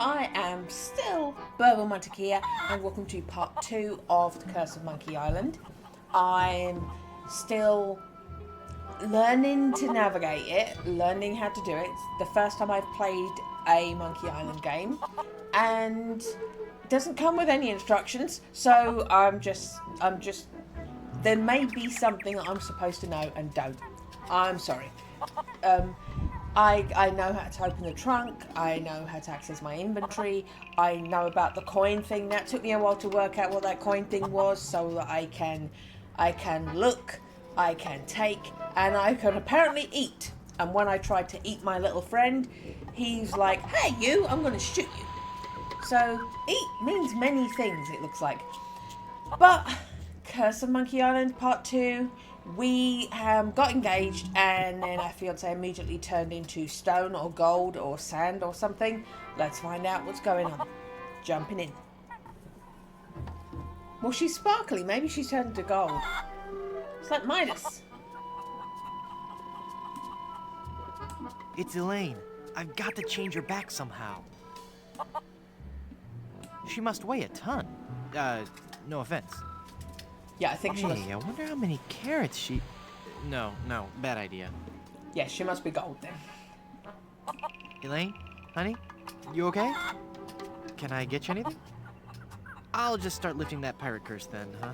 I am still Burble Montekia, and welcome to part 2 of The Curse of Monkey Island. I'm still learning to navigate it, learning how to do it. It's the first time I've played a Monkey Island game, and it doesn't come with any instructions, so I'm just there may be something that I'm supposed to know and don't. I'm sorry. I know how to open the trunk, I know how to access my inventory, I know about the coin thing. That took me a while to work out what that coin thing was so that I can look, I can take, and I can apparently eat. And when I tried to eat my little friend, he's like, "Hey you, I'm gonna shoot you." So eat means many things, it looks like. But Curse of Monkey Island Part 2, we got engaged and then our fiance immediately turned into stone or gold or sand or something. Let's find out what's going on. Jumping in. Well, she's sparkly. Maybe she's turned into gold. It's like Midas. It's Elaine. I've got to change her back somehow. She must weigh a ton. No offense. Yeah, I think she must. Hey, I wonder how many carrots she... No, bad idea. Yeah, she must be gold then. Elaine, honey, you okay? Can I get you anything? I'll just start lifting that pirate curse then, huh?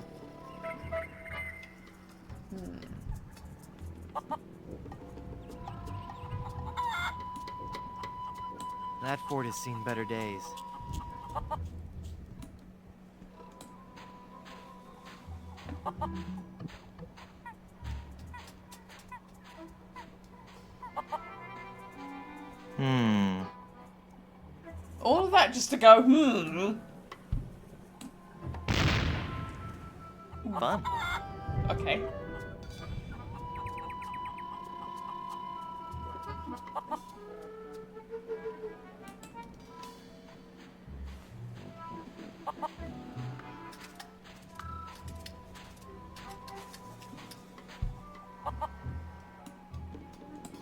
That fort has seen better days. All of that just to go, Fun. Okay.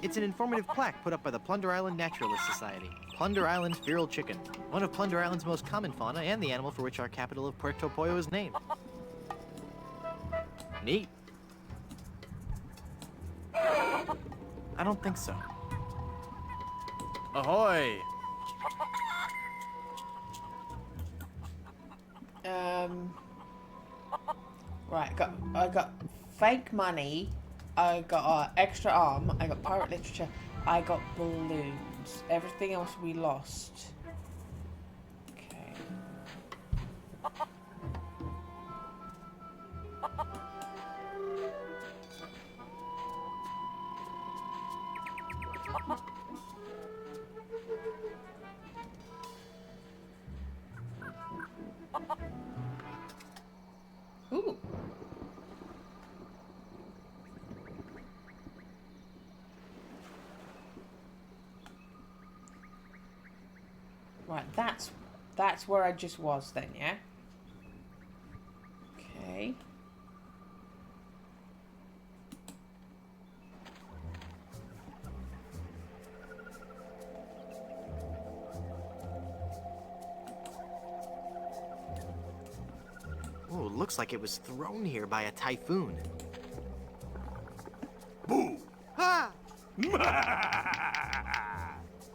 It's an informative plaque put up by the Plunder Island Naturalist Society. Plunder Island's feral chicken, one of Plunder Island's most common fauna and the animal for which our capital of Puerto Pollo is named. Neat. I don't think so. Ahoy! Right, I got fake money, I got extra arm, I got pirate literature, I got balloons. Everything else we lost. Okay. Ooh. Right, that's where I just was then, yeah? Okay. Ooh, looks like it was thrown here by a typhoon. Boo! Ha!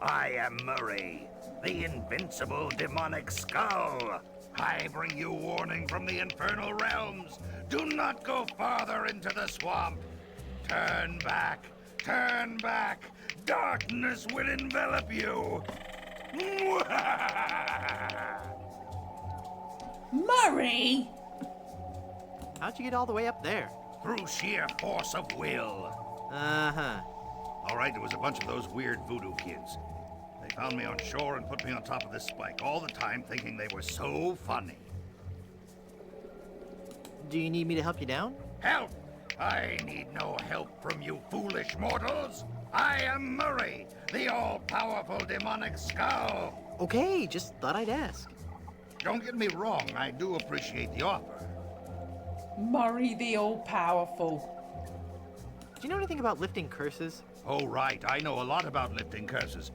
I am Murray, the invincible demonic skull. I bring you warning from the infernal realms. Do not go farther into the swamp. Turn back. Turn back. Darkness will envelop you. Murray! How'd you get all the way up there? Through sheer force of will. Uh-huh. All right, there was a bunch of those weird voodoo kids. They found me on shore and put me on top of this spike, all the time thinking they were so funny. Do you need me to help you down? Help! I need no help from you foolish mortals. I am Murray, the all-powerful demonic skull. Okay, just thought I'd ask. Don't get me wrong, I do appreciate the offer. Murray the all-powerful. Do you know anything about lifting curses? Oh, right, I know a lot about lifting curses.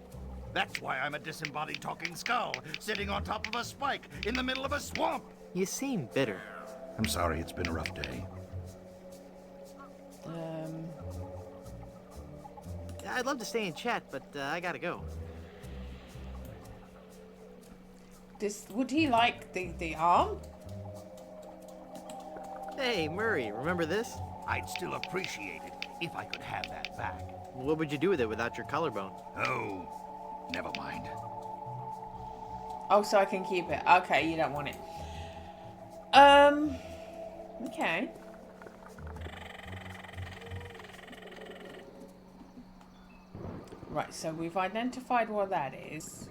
That's why I'm a disembodied talking skull, sitting on top of a spike in the middle of a swamp. You seem bitter. I'm sorry, it's been a rough day. I'd love to stay and chat, but I gotta go. Would he like the arm? Hey, Murray, remember this? I'd still appreciate it if I could have that back. What would you do with it without your collarbone? Oh, never mind. Oh, so I can keep it. Okay, you don't want it. Okay. Right, so we've identified what that is.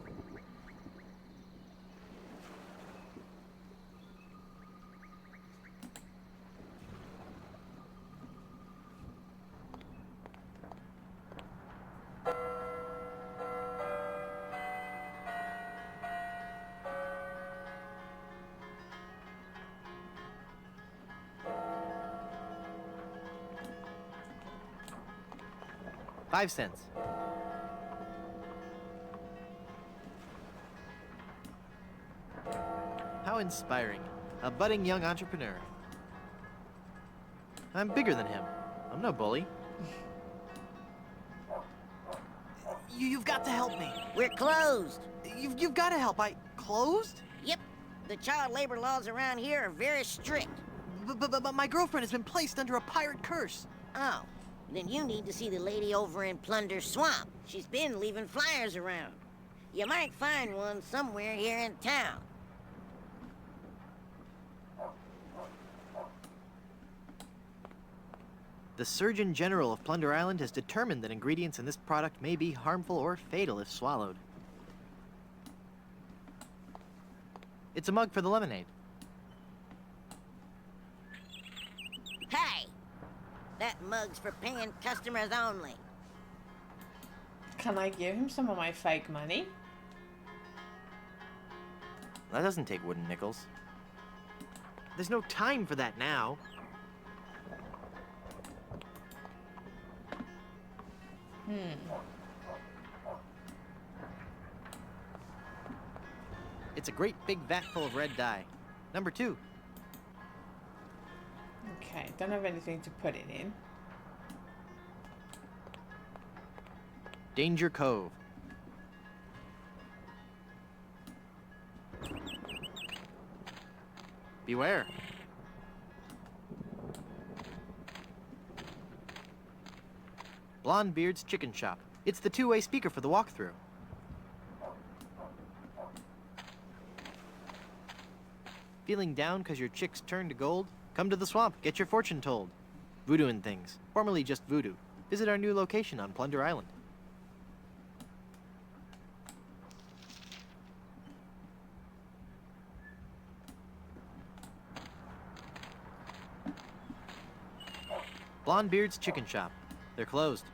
$5. How inspiring. A budding young entrepreneur. I'm bigger than him. I'm no bully. You've got to help me. We're closed. You've got to help. Closed? Yep. The child labor laws around here are very strict. But my girlfriend has been placed under a pirate curse. Oh, then you need to see the lady over in Plunder Swamp. She's been leaving flyers around. You might find one somewhere here in town. The Surgeon General of Plunder Island has determined that ingredients in this product may be harmful or fatal if swallowed. It's a mug for the lemonade. Hey! That mug's for paying customers only. Can I give him some of my fake money? That doesn't take wooden nickels. There's no time for that now. It's a great big vat full of red dye. Number 2. Okay, don't have anything to put it in. Danger Cove. Beware. Blondebeard's Chicken Shop. It's the two-way speaker for the walkthrough. Feeling down because your chicks turned to gold? Come to the swamp, get your fortune told. Voodoo and Things, formerly just Voodoo. Visit our new location on Plunder Island. Blondebeard's Chicken Shop. They're closed.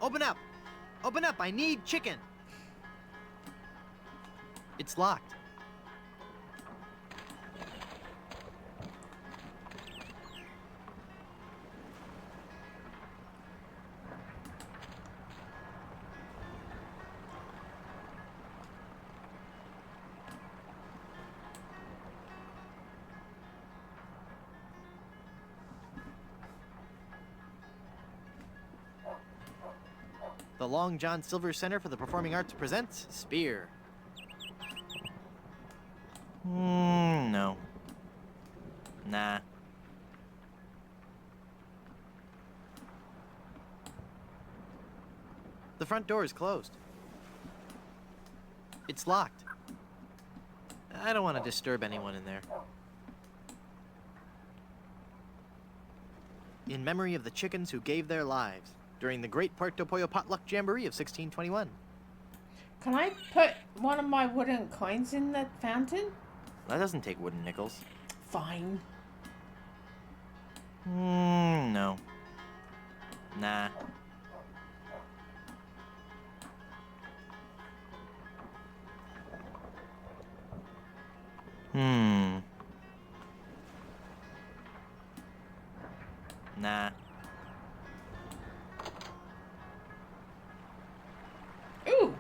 Open up! Open up! I need chicken! It's locked. The Long John Silver Center for the Performing Arts presents Spear. No. Nah. The front door is closed. It's locked. I don't want to disturb anyone in there. In memory of the chickens who gave their lives during the Great Puerto Pollo Potluck Jamboree of 1621. Can I put one of my wooden coins in the fountain? That doesn't take wooden nickels. Fine. No. Nah. Nah. Ooh,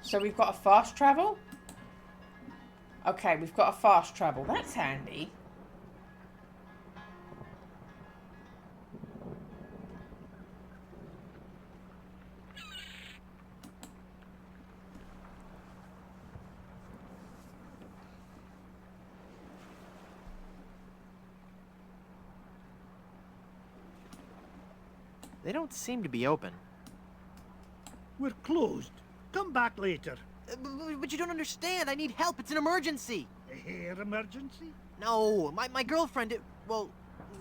So we've got a fast travel? Okay, we've got a fast travel. That's handy. They don't seem to be open. We're closed. Come back later. But you don't understand. I need help. It's an emergency. A hair emergency? No, my girlfriend, well,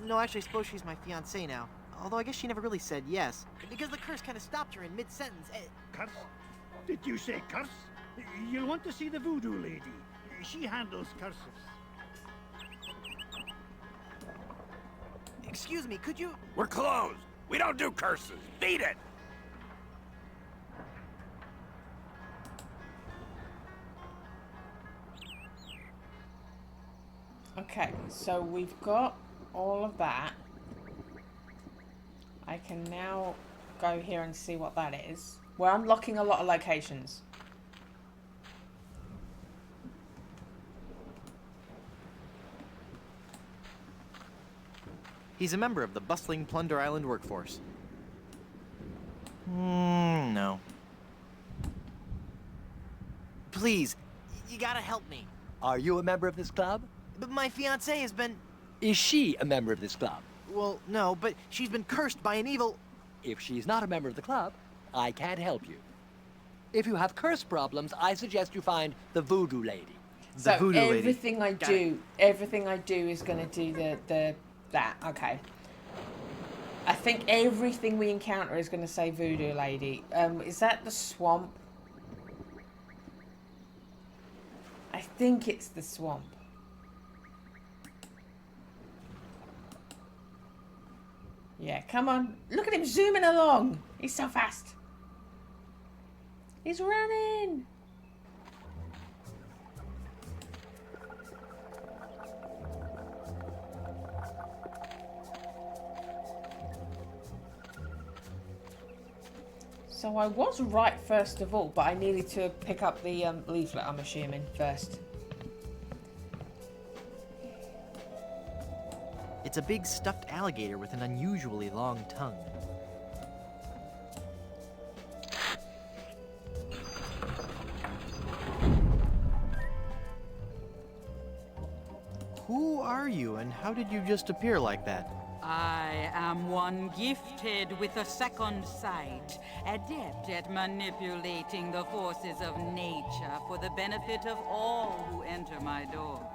no, actually, I suppose she's my fiancée now. Although I guess she never really said yes. Because the curse kind of stopped her in mid-sentence. Curse? Did you say curse? You'll want to see the voodoo lady. She handles curses. Excuse me, could you... We're closed. We don't do curses. Beat it. Okay, so we've got all of that. I can now go here and see what that is. We're unlocking a lot of locations. He's a member of the bustling Plunder Island workforce. No. Please, you gotta help me. Are you a member of this club? But my fiancée has been... Is she a member of this club? Well, no, but she's been cursed by an evil... If she's not a member of the club, I can't help you. If you have curse problems, I suggest you find the voodoo lady. The voodoo lady. everything I do, everything I do is going to do that. Okay. I think everything we encounter is going to say voodoo lady. Is that the swamp? I think it's the swamp. Yeah, come on. Look at him zooming along. He's so fast. He's running. So I was right first of all, but I needed to pick up the leaflet, I'm assuming, first. It's a big stuffed alligator with an unusually long tongue. Who are you, and how did you just appear like that? I am one gifted with a second sight, adept at manipulating the forces of nature for the benefit of all who enter my door.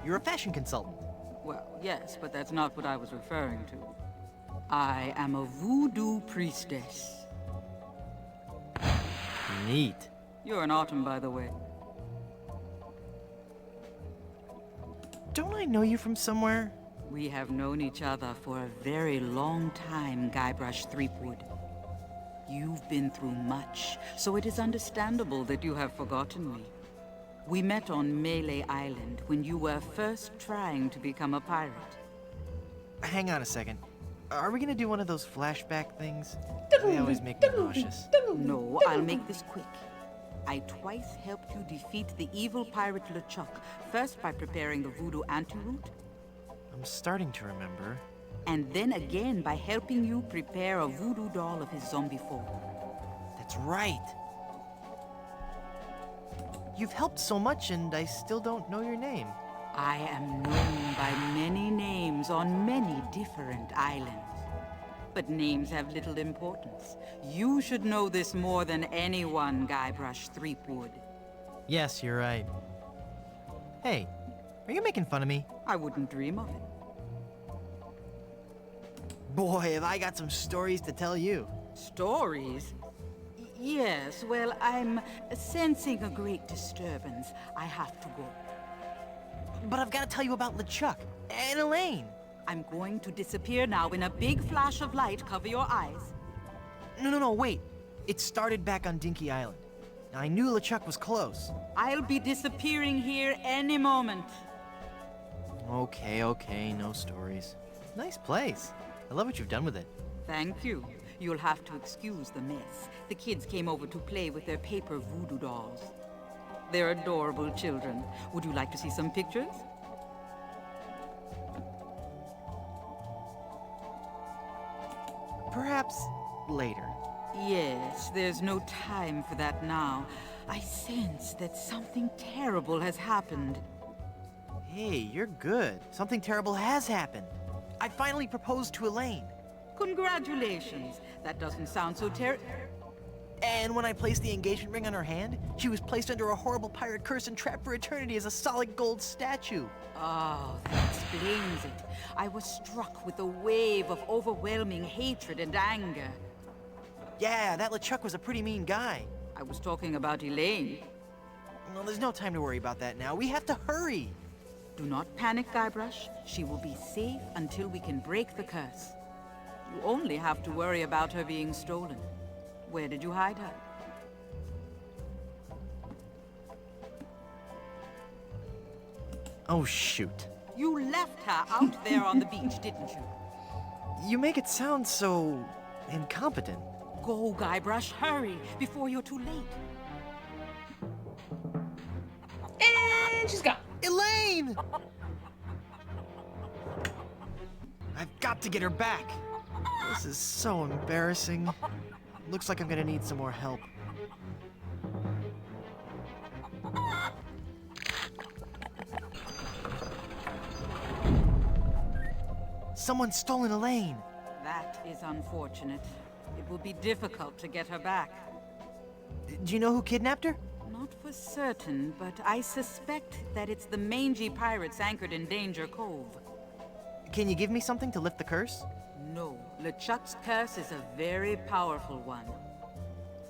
You're a fashion consultant. Well, yes, but that's not what I was referring to. I am a voodoo priestess. Neat. You're an autumn, by the way. Don't I know you from somewhere? We have known each other for a very long time, Guybrush Threepwood. You've been through much, so it is understandable that you have forgotten me. We met on Melee Island when you were first trying to become a pirate. Hang on a second. Are we gonna do one of those flashback things? They always make me nauseous. No, I'll make this quick. I twice helped you defeat the evil pirate LeChuck, first by preparing the voodoo antidote, I'm starting to remember. and then again by helping you prepare a voodoo doll of his zombie form. That's right. You've helped so much, and I still don't know your name. I am known by many names on many different islands. But names have little importance. You should know this more than anyone, Guybrush Threepwood. Yes, you're right. Hey, are you making fun of me? I wouldn't dream of it. Boy, have I got some stories to tell you. Stories? Yes, well, I'm sensing a great disturbance. I have to go. But I've got to tell you about LeChuck and Elaine. I'm going to disappear now in a big flash of light. Cover your eyes. No, wait. It started back on Dinky Island. I knew LeChuck was close. I'll be disappearing here any moment. Okay, no stories. Nice place. I love what you've done with it. Thank you. You'll have to excuse the mess. The kids came over to play with their paper voodoo dolls. They're adorable children. Would you like to see some pictures? Perhaps later. Yes, there's no time for that now. I sense that something terrible has happened. Hey, you're good. Something terrible has happened. I finally proposed to Elaine. Congratulations. That doesn't sound so And when I placed the engagement ring on her hand, she was placed under a horrible pirate curse and trapped for eternity as a solid gold statue. Oh, that explains it. I was struck with a wave of overwhelming hatred and anger. Yeah, that LeChuck was a pretty mean guy. I was talking about Elaine. Well, there's no time to worry about that now. We have to hurry. Do not panic, Guybrush. She will be safe until we can break the curse. You only have to worry about her being stolen. Where did you hide her? Oh, shoot. You left her out there on the beach, didn't you? You make it sound so incompetent. Go, Guybrush, hurry, before you're too late. And she's gone. Elaine! I've got to get her back. This is so embarrassing. Looks like I'm gonna need some more help. Someone's stolen Elaine. That is unfortunate. It will be difficult to get her back. Do you know who kidnapped her? Not for certain, but I suspect that it's the mangy pirates anchored in Danger Cove. Can you give me something to lift the curse? No, LeChuck's curse is a very powerful one.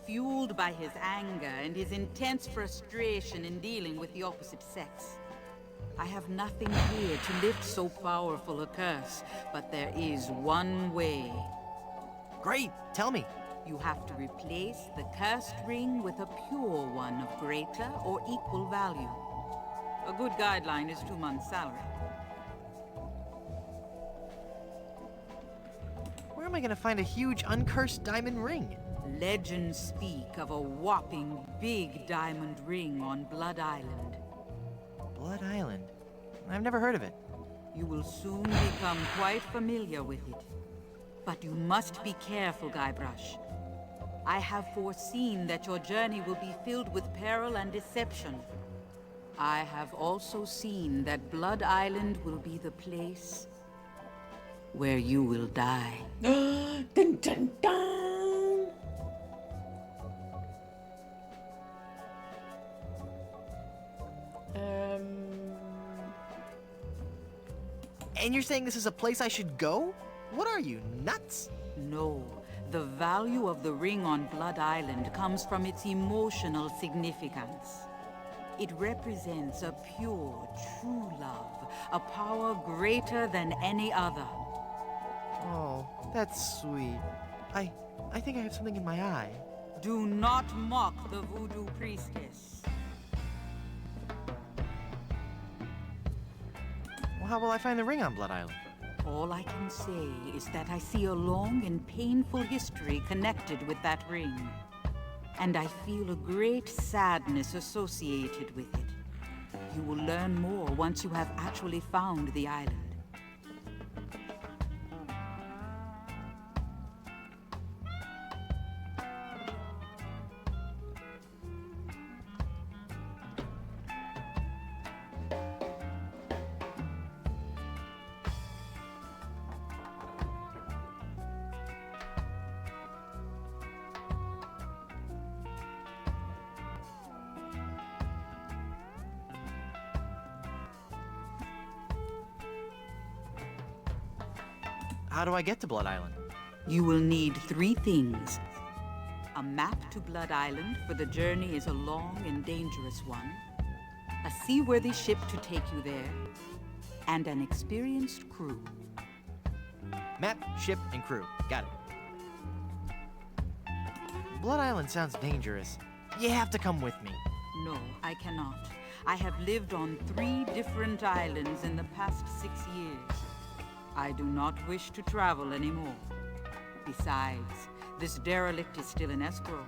Fueled by his anger and his intense frustration in dealing with the opposite sex. I have nothing here to lift so powerful a curse, but there is one way. Great, tell me. You have to replace the cursed ring with a pure one of greater or equal value. A good guideline is 2 months' salary. Where am I gonna find a huge uncursed diamond ring? Legends speak of a whopping big diamond ring on Blood Island. Blood Island? I've never heard of it. You will soon become quite familiar with it. But you must be careful, Guybrush. I have foreseen that your journey will be filled with peril and deception. I have also seen that Blood Island will be the place where you will die. Dun dun dun! And you're saying this is a place I should go? What are you, nuts? No, the value of the ring on Blood Island comes from its emotional significance. It represents a pure, true love, a power greater than any other. Oh, that's sweet. I think I have something in my eye. Do not mock the voodoo priestess. Well, how will I find the ring on Blood Island? All I can say is that I see a long and painful history connected with that ring. And I feel a great sadness associated with it. You will learn more once you have actually found the island. How do I get to Blood Island? You will need 3 things. A map to Blood Island, for the journey is a long and dangerous one. A seaworthy ship to take you there. And an experienced crew. Map, ship, and crew. Got it. Blood Island sounds dangerous. You have to come with me. No, I cannot. I have lived on 3 different islands in the past 6 years. I do not wish to travel anymore. Besides, This derelict is still in escrow.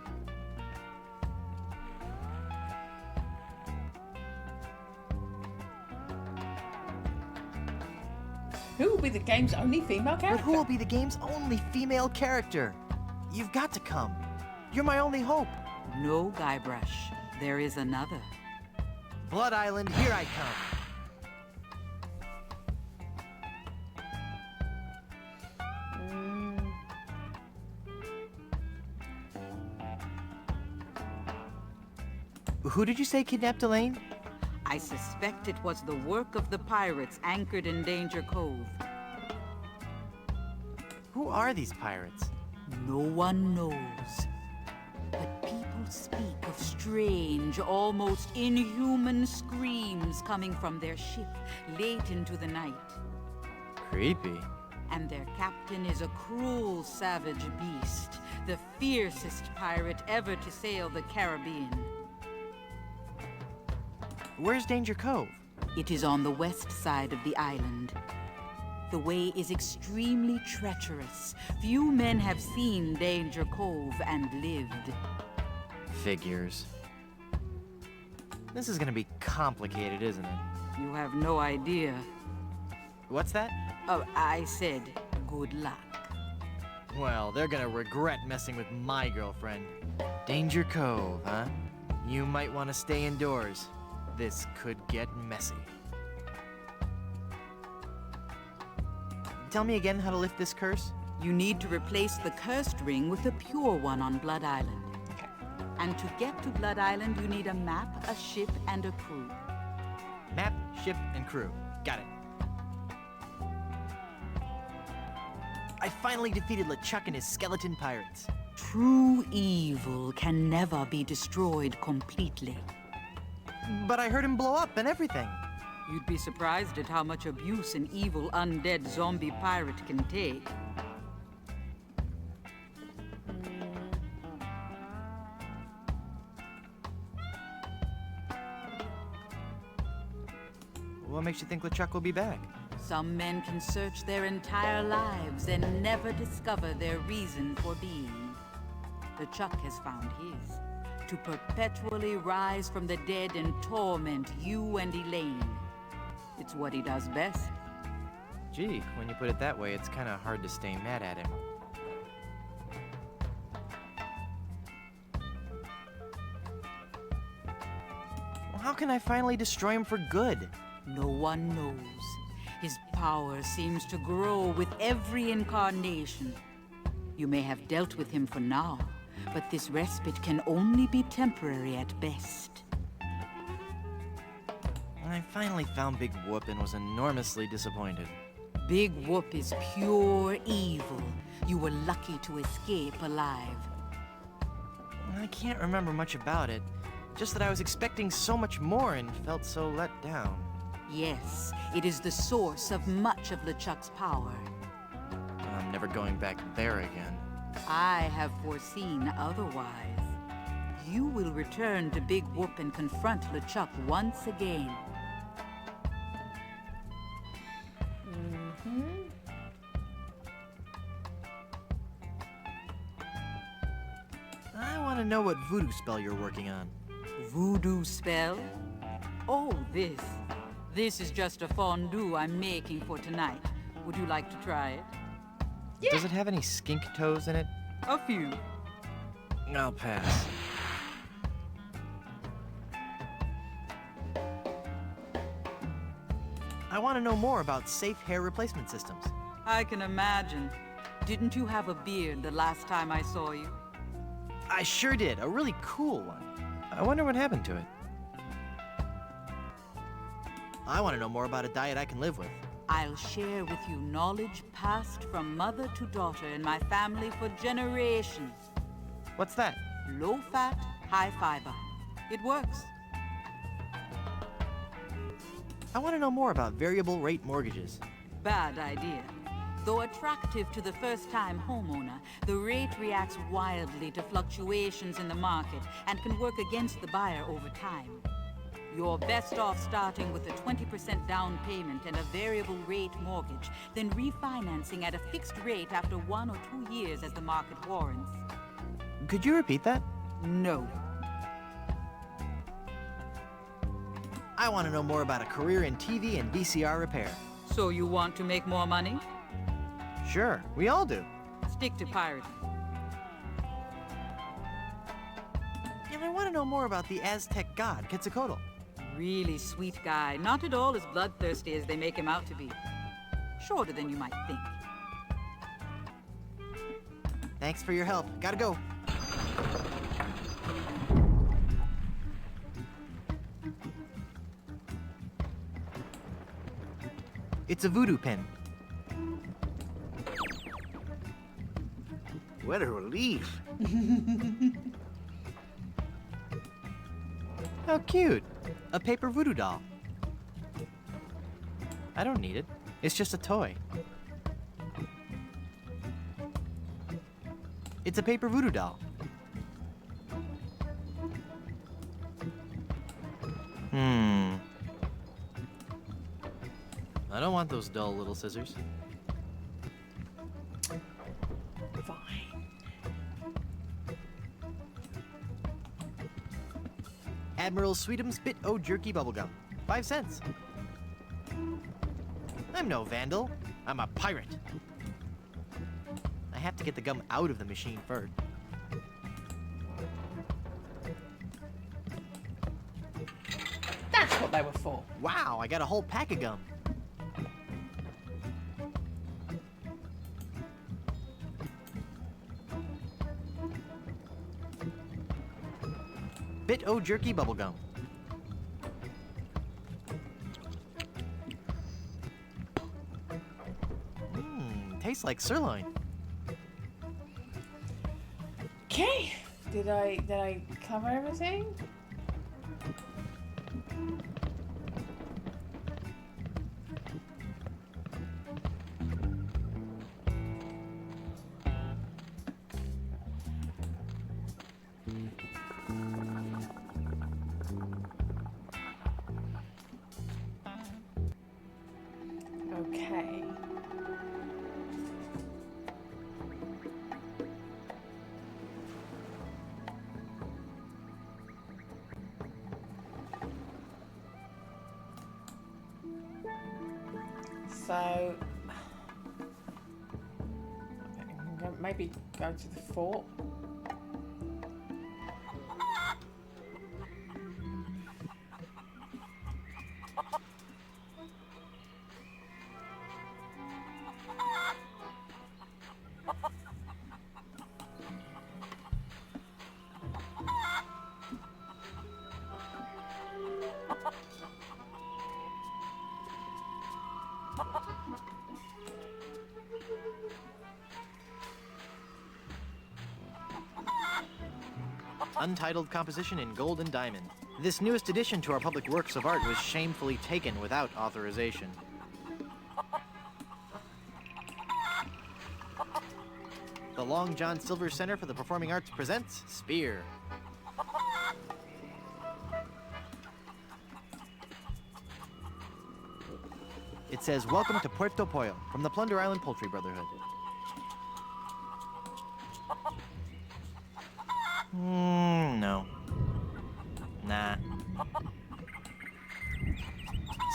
Who will be the game's only female But character? who will be the game's only female character? You've got to come. You're my only hope. No, Guybrush. There is another. Blood Island, here I come. Who did you say kidnapped Elaine? I suspect it was the work of the pirates anchored in Danger Cove. Who are these pirates? No one knows. But people speak of strange, almost inhuman screams coming from their ship late into the night. Creepy. And their captain is a cruel, savage beast, the fiercest pirate ever to sail the Caribbean. Where's Danger Cove? It is on the west side of the island. The way is extremely treacherous. Few men have seen Danger Cove and lived. Figures. This is gonna be complicated, isn't it? You have no idea. What's that? Oh, I said good luck. Well, they're gonna regret messing with my girlfriend. Danger Cove, huh? You might want to stay indoors. This could get messy. Tell me again how to lift this curse? You need to replace the cursed ring with a pure one on Blood Island. And to get to Blood Island, you need a map, a ship, and a crew. Map, ship, and crew. Got it. I finally defeated LeChuck and his skeleton pirates. True evil can never be destroyed completely. But I heard him blow up and everything. You'd be surprised at how much abuse an evil undead zombie pirate can take. What makes you think LeChuck will be back? Some men can search their entire lives and never discover their reason for being. LeChuck has found his. To perpetually rise from the dead and torment you and Elaine. It's what he does best. Gee, when you put it that way, it's kind of hard to stay mad at him. Well, how can I finally destroy him for good? No one knows. His power seems to grow with every incarnation. You may have dealt with him for now, but this respite can only be temporary at best. I finally found Big Whoop and was enormously disappointed. Big Whoop is pure evil. You were lucky to escape alive. I can't remember much about it, just that I was expecting so much more and felt so let down. Yes, it is the source of much of LeChuck's power. I'm never going back there again. I have foreseen otherwise. You will return to Big Whoop and confront LeChuck once again. I want to know what voodoo spell you're working on. Voodoo spell? Oh, this. This is just a fondue I'm making for tonight. Would you like to try it? Yeah. Does it have any skink toes in it? A few. I'll pass. I want to know more about safe hair replacement systems. I can imagine. Didn't you have a beard the last time I saw you? I sure did. A really cool one. I wonder what happened to it. I want to know more about a diet I can live with. I'll share with you knowledge passed from mother to daughter in my family for generations. What's that? Low fat, high fiber. It works. I want to know more about variable rate mortgages. Bad idea. Though attractive to the first-time homeowner, the rate reacts wildly to fluctuations in the market and can work against the buyer over time. You're best off starting with a 20% down payment and a variable rate mortgage, then refinancing at a fixed rate after 1 or 2 years as the market warrants. Could you repeat that? No. I want to know more about a career in TV and VCR repair. So you want to make more money? Sure, we all do. Stick to pirating. And I want to know more about the Aztec god, Quetzalcoatl. Really sweet guy. Not at all as bloodthirsty as they make him out to be. Shorter than you might think. Thanks for your help. Gotta go. It's a voodoo pin. What a relief. How cute. A paper voodoo doll. I don't need it. It's just a toy. It's a paper voodoo doll. I don't want those dull little scissors. Fine. Admiral Sweetum's Bit O' Jerky Bubblegum. 5 cents. I'm no vandal. I'm a pirate. I have to get the gum out of the machine first. That's what they were for. Wow, I got a whole pack of gum. Bit O' Jerky Bubblegum. Tastes like sirloin. Okay. Did I cover everything? Okay. So, maybe go to the fort. Untitled composition in gold and diamond. This newest addition to our public works of art was shamefully taken without authorization. The Long John Silver Center for the Performing Arts presents Spear. It says, "Welcome to Puerto Pollo from the Plunder Island Poultry Brotherhood." No. Nah.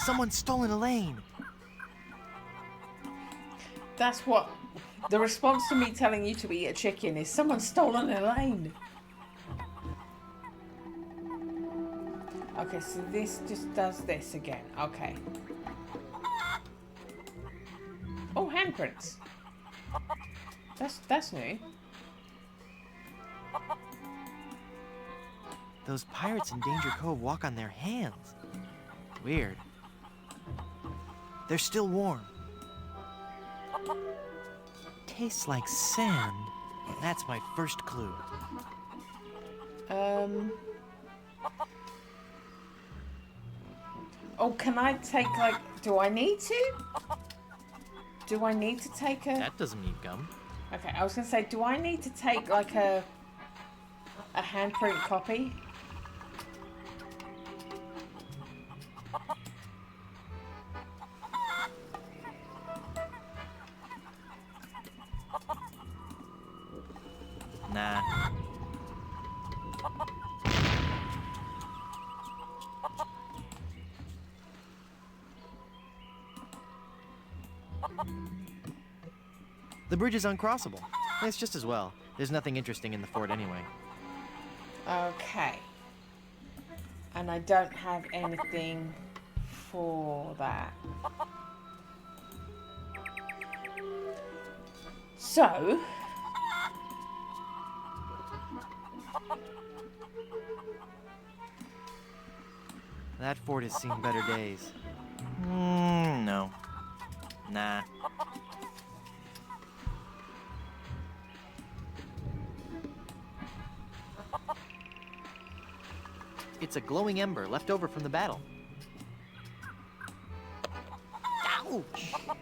Someone's stolen Elaine. That's what the response to me telling you to eat a chicken is. Someone's stolen Elaine. Okay, so this just does this again. Okay. Oh, handprints. That's new. Those pirates in Danger Cove walk on their hands. Weird. They're still warm. Tastes like sand. That's my first clue. Oh, can I take, like, do I need to? Do I need to take a... That doesn't need gum. Okay, I was gonna say, do I need to take, like, a handprint copy? The bridge is uncrossable. It's just as well. There's nothing interesting in the fort anyway. Okay. And I don't have anything for that. So... That fort has seen better days. No. Nah. It's a glowing ember left over from the battle. Ouch! I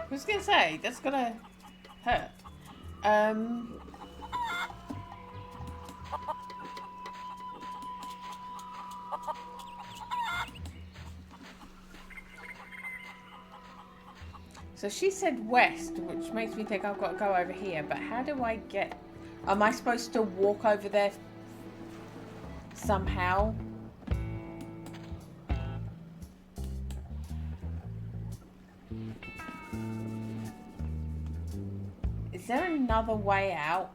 was gonna say, that's gonna hurt. So she said west, which makes me think I've got to go over here, but how do I get... Am I supposed to walk over there somehow? Is there another way out?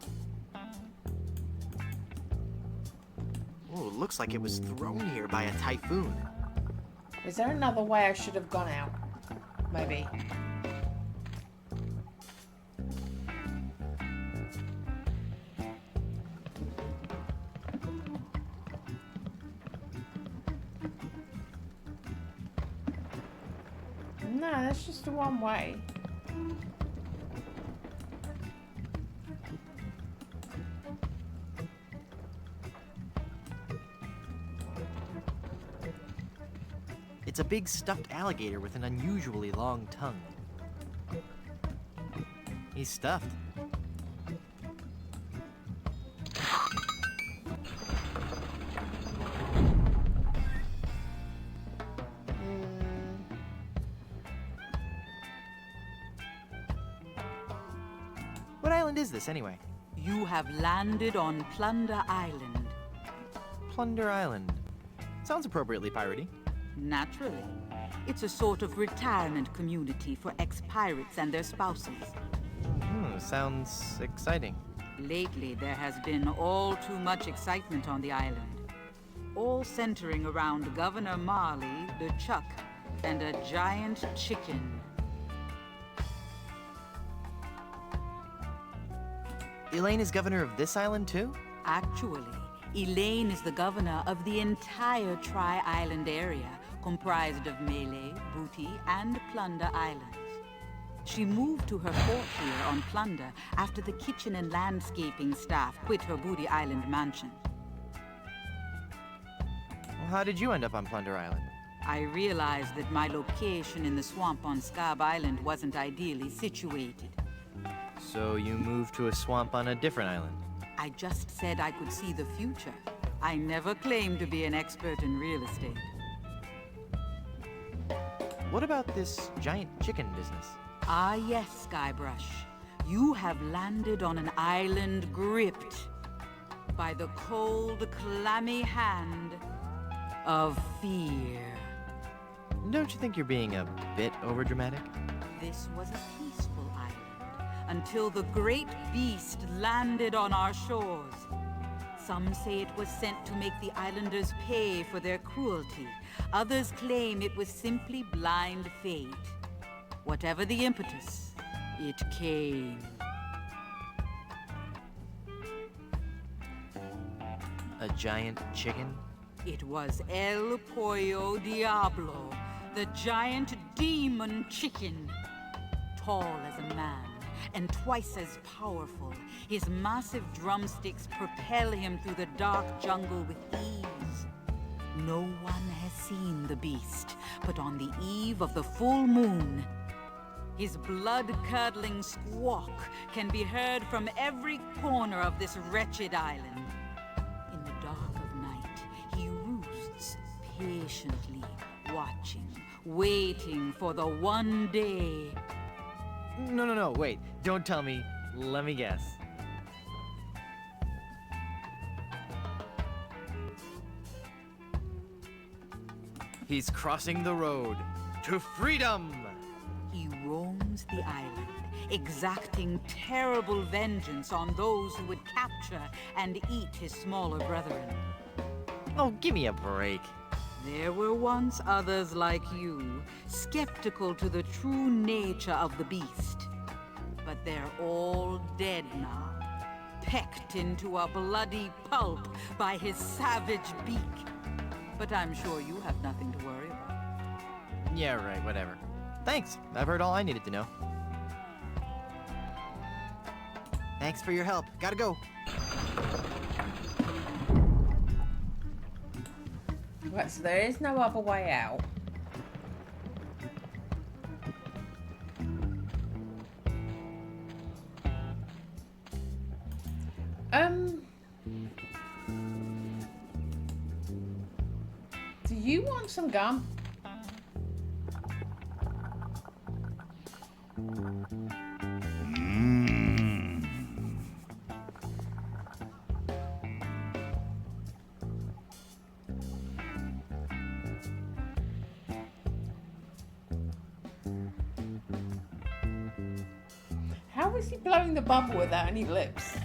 Oh, it looks like it was thrown here by a typhoon. Is there another way I should have gone out? Maybe. No, that's just the one way. It's a big stuffed alligator with an unusually long tongue. He's stuffed. What island is this, anyway? You have landed on Plunder Island. Plunder Island. Sounds appropriately piratey. Naturally. It's a sort of retirement community for ex-pirates and their spouses. Sounds exciting. Lately, there has been all too much excitement on the island. All centering around Governor Marley, the Chuck, and a giant chicken. Elaine is governor of this island, too? Actually, Elaine is the governor of the entire Tri-Island area, comprised of Melee, Booty, and Plunder Islands. She moved to her fort here on Plunder after the kitchen and landscaping staff quit her Booty Island mansion. Well, how did you end up on Plunder Island? I realized that my location in the swamp on Scab Island wasn't ideally situated. So you moved to a swamp on a different island? I just said I could see the future. I never claimed to be an expert in real estate. What about this giant chicken business? Ah yes, Guybrush. You have landed on an island gripped by the cold, clammy hand of fear. Don't you think you're being a bit overdramatic? This was a peaceful island until the great beast landed on our shores. Some say it was sent to make the islanders pay for their cruelty. Others claim it was simply blind fate. Whatever the impetus, it came. A giant chicken? It was El Pollo Diablo, the giant demon chicken. Tall as a man and twice as powerful, his massive drumsticks propel him through the dark jungle with ease. No one has seen the beast, but on the eve of the full moon, his blood-curdling squawk can be heard from every corner of this wretched island. In the dark of night, he roosts, patiently watching, waiting for the one day. No, wait. Don't tell me. Let me guess. He's crossing the road to freedom! He roams the island, exacting terrible vengeance on those who would capture and eat his smaller brethren. Oh, give me a break. There were once others like you, skeptical to the true nature of the beast. But they're all dead now, pecked into a bloody pulp by his savage beak. But I'm sure you have nothing to worry about. Yeah, right, whatever. Thanks. I've heard all I needed to know. Thanks for your help. Gotta go. Right, so there is no other way out. Do you want some gum? How is he blowing the bubble without any lips?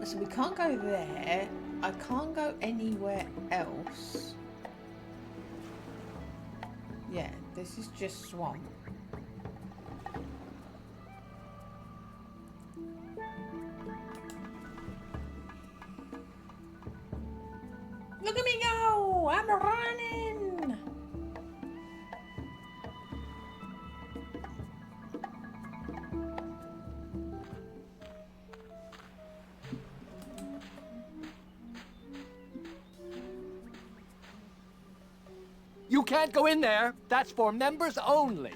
So we can't go there. I can't go anywhere else. Yeah, this is just swamp. Look at me go! I'm running! You can't go in there. That's for members only.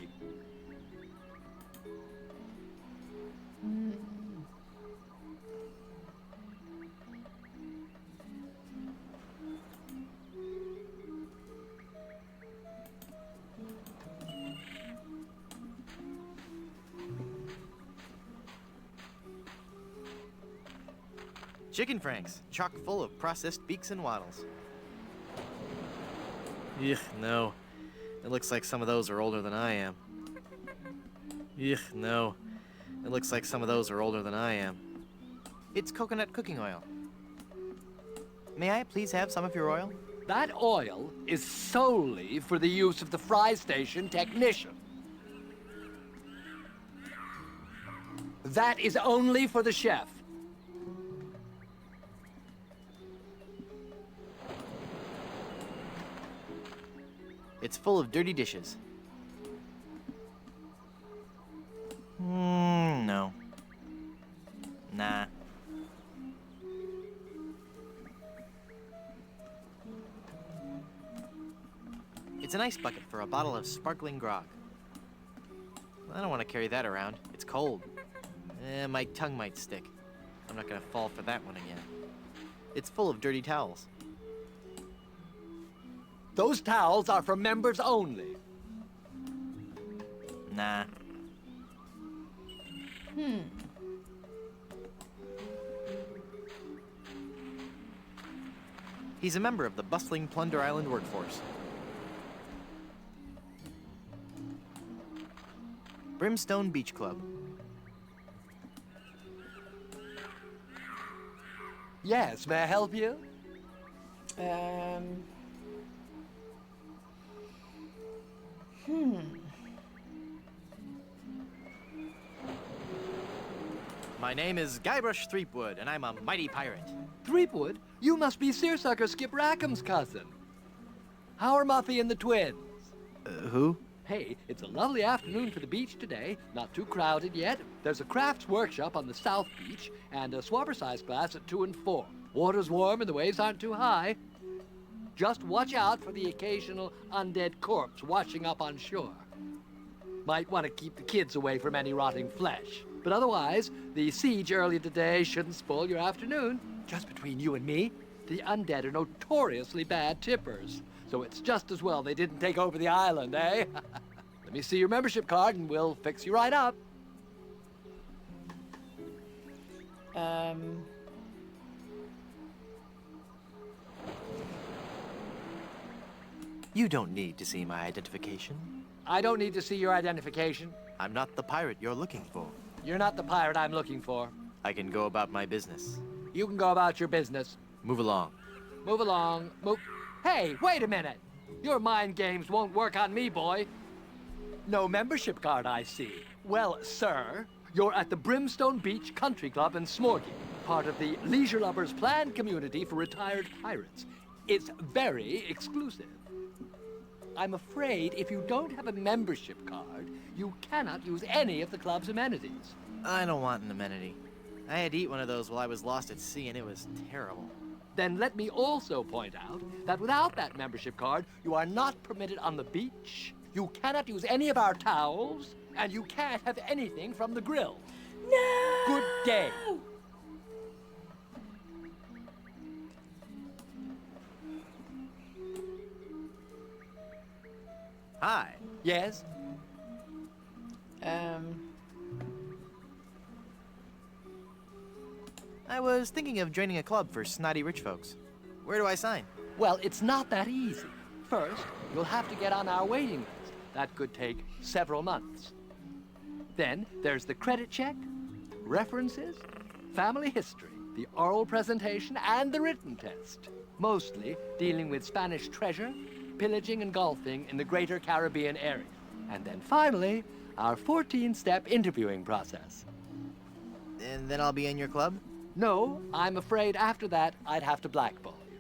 Chicken franks, chock full of processed beaks and waddles. Ugh, no. It looks like some of those are older than I am. Ugh, no. It looks like some of those are older than I am. It's coconut cooking oil. May I please have some of your oil? That oil is solely for the use of the fry station technician. That is only for the chef. It's full of dirty dishes. No. Nah. It's an ice bucket for a bottle of sparkling grog. I don't want to carry that around. It's cold. My tongue might stick. I'm not gonna fall for that one again. It's full of dirty towels. Those towels are for members only. Nah. He's a member of the bustling Plunder Island workforce. Brimstone Beach Club. Yes, may I help you? My name is Guybrush Threepwood, and I'm a mighty pirate. Threepwood? You must be Seersucker Skip Rackham's cousin. How are Muffy and the twins? Who? Hey, it's a lovely afternoon for the beach today. Not too crowded yet. There's a crafts workshop on the South Beach and a swabber size class at 2 and 4. Water's warm and the waves aren't too high. Just watch out for the occasional undead corpse washing up on shore. Might want to keep the kids away from any rotting flesh. But otherwise, the siege earlier today shouldn't spoil your afternoon. Just between you and me, the undead are notoriously bad tippers. So it's just as well they didn't take over the island, eh? Let me see your membership card and we'll fix you right up. You don't need to see my identification. I don't need to see your identification. I'm not the pirate you're looking for. You're not the pirate I'm looking for. I can go about my business. You can go about your business. Move along. Move along. Move. Hey, wait a minute. Your mind games won't work on me, boy. No membership card, I see. Well, sir, you're at the Brimstone Beach Country Club in Smorgy, part of the Leisure Lovers planned community for retired pirates. It's very exclusive. I'm afraid if you don't have a membership card, you cannot use any of the club's amenities. I don't want an amenity. I had to eat one of those while I was lost at sea, and it was terrible. Then let me also point out that without that membership card, you are not permitted on the beach, you cannot use any of our towels, and you can't have anything from the grill. No! Good day. Hi. Yes? I was thinking of joining a club for snotty rich folks. Where do I sign? Well, it's not that easy. First, you'll have to get on our waiting list. That could take several months. Then there's the credit check, references, family history, the oral presentation, and the written test. Mostly dealing with Spanish treasure, pillaging and golfing in the greater Caribbean area. And then finally, our 14-step interviewing process. And then I'll be in your club? No, I'm afraid after that, I'd have to blackball you.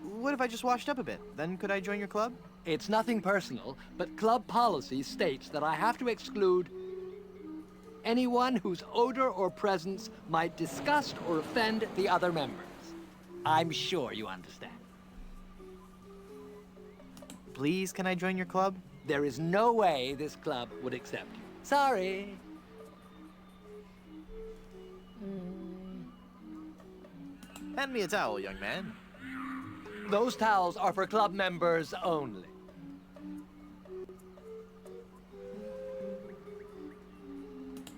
What if I just washed up a bit? Then could I join your club? It's nothing personal, but club policy states that I have to exclude anyone whose odor or presence might disgust or offend the other members. I'm sure you understand. Please, can I join your club? There is no way this club would accept you. Sorry. Hand me a towel, young man. Those towels are for club members only.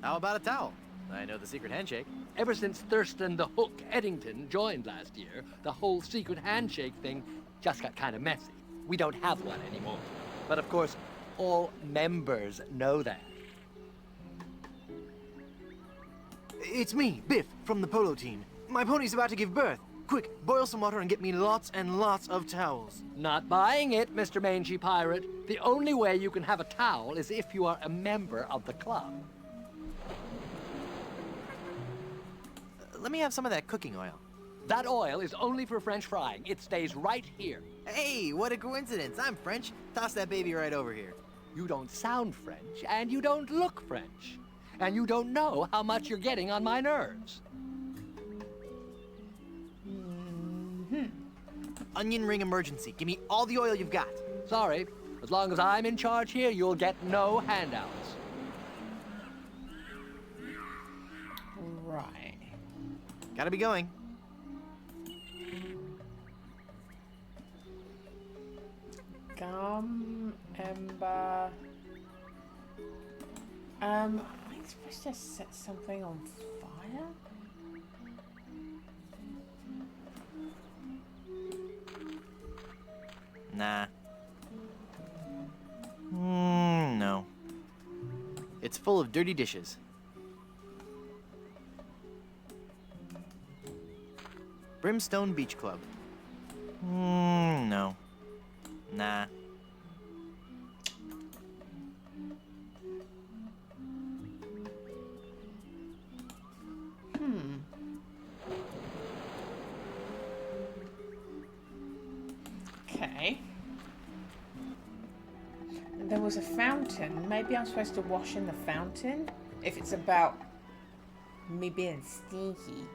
How about a towel? I know the secret handshake. Ever since Thurston the Hook Eddington joined last year, the whole secret handshake thing just got kind of messy. We don't have one anymore. But of course, all members know that. It's me, Biff, from the polo team. My pony's about to give birth. Quick, boil some water and get me lots and lots of towels. Not buying it, Mr. Mangy Pirate. The only way you can have a towel is if you are a member of the club. Let me have some of that cooking oil. That oil is only for French frying. It stays right here. Hey, what a coincidence. I'm French. Toss that baby right over here. You don't sound French, and you don't look French. And you don't know how much you're getting on my nerves. Onion ring emergency. Give me all the oil you've got. Sorry. As long as I'm in charge here, you'll get no handouts. Right. Gotta be going. Gum, ember. Am I supposed to set something on fire? Nah. No. It's full of dirty dishes. Brimstone Beach Club. No. Nah. Okay. There was a fountain. Maybe I'm supposed to wash in the fountain? If it's about me being stinky.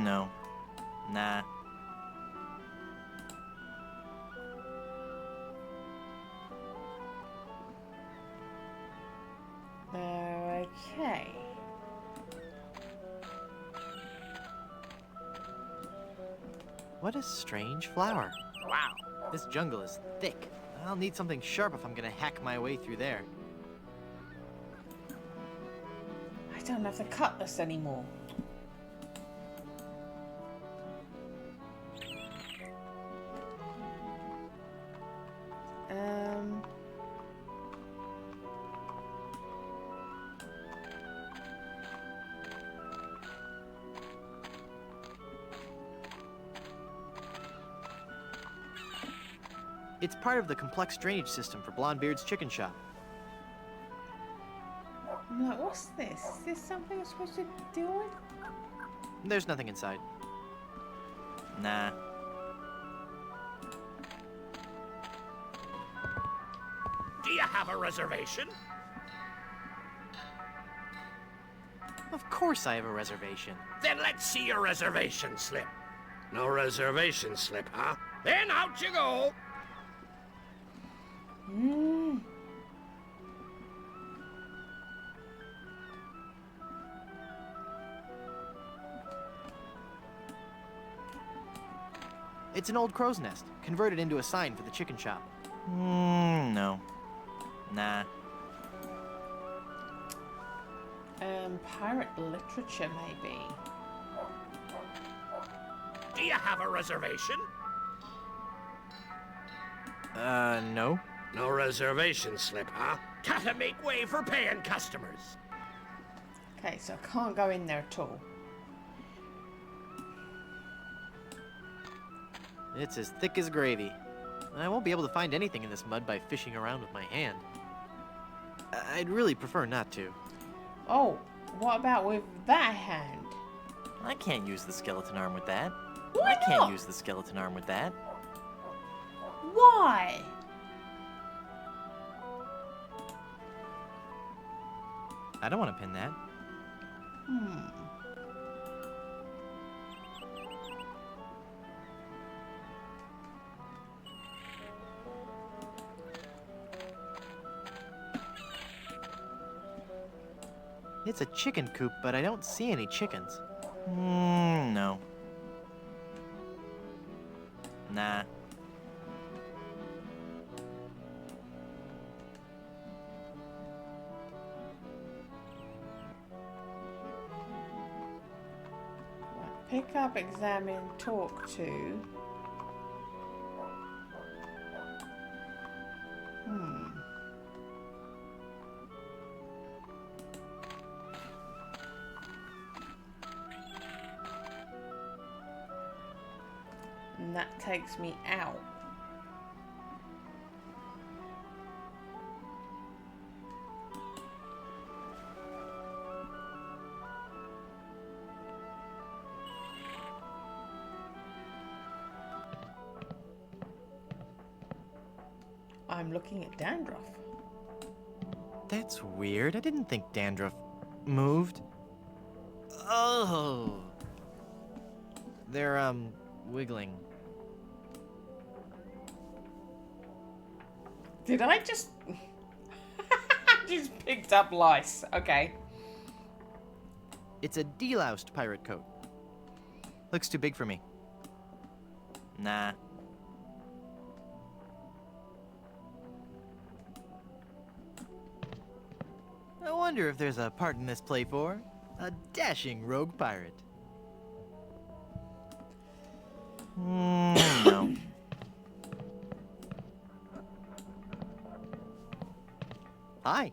No. Nah. What a strange flower. Wow, this jungle is thick. I'll need something sharp if I'm gonna hack my way through there. I don't have the cutlass anymore. It's part of the complex drainage system for Blondebeard's chicken shop. I'm like, what's this? Is this something I'm supposed to deal with? There's nothing inside. Nah. Do you have a reservation? Of course I have a reservation. Then let's see your reservation slip. No reservation slip, huh? Then out you go. It's an old crow's nest, converted into a sign for the chicken shop. No. Nah. Pirate literature, maybe. Do you have a reservation? No. No reservation slip, huh? Gotta make way for paying customers. Okay, so I can't go in there at all. It's as thick as gravy. I won't be able to find anything in this mud by fishing around with my hand. I'd really prefer not to. Oh, what about with that hand? I can't use the skeleton arm with that. Why I can't not? use the skeleton arm with that. Why? I don't want to pin that. It's a chicken coop, but I don't see any chickens. No. Nah. Pick up, examine, talk to. And that takes me out. I'm looking at Dandruff. That's weird. I didn't think Dandruff moved. Oh. They're, wiggling. Did I just... I just picked up lice. Okay. It's a deloused pirate coat. Looks too big for me. Nah. I wonder if there's a part in this play for a dashing rogue pirate. No. Hi.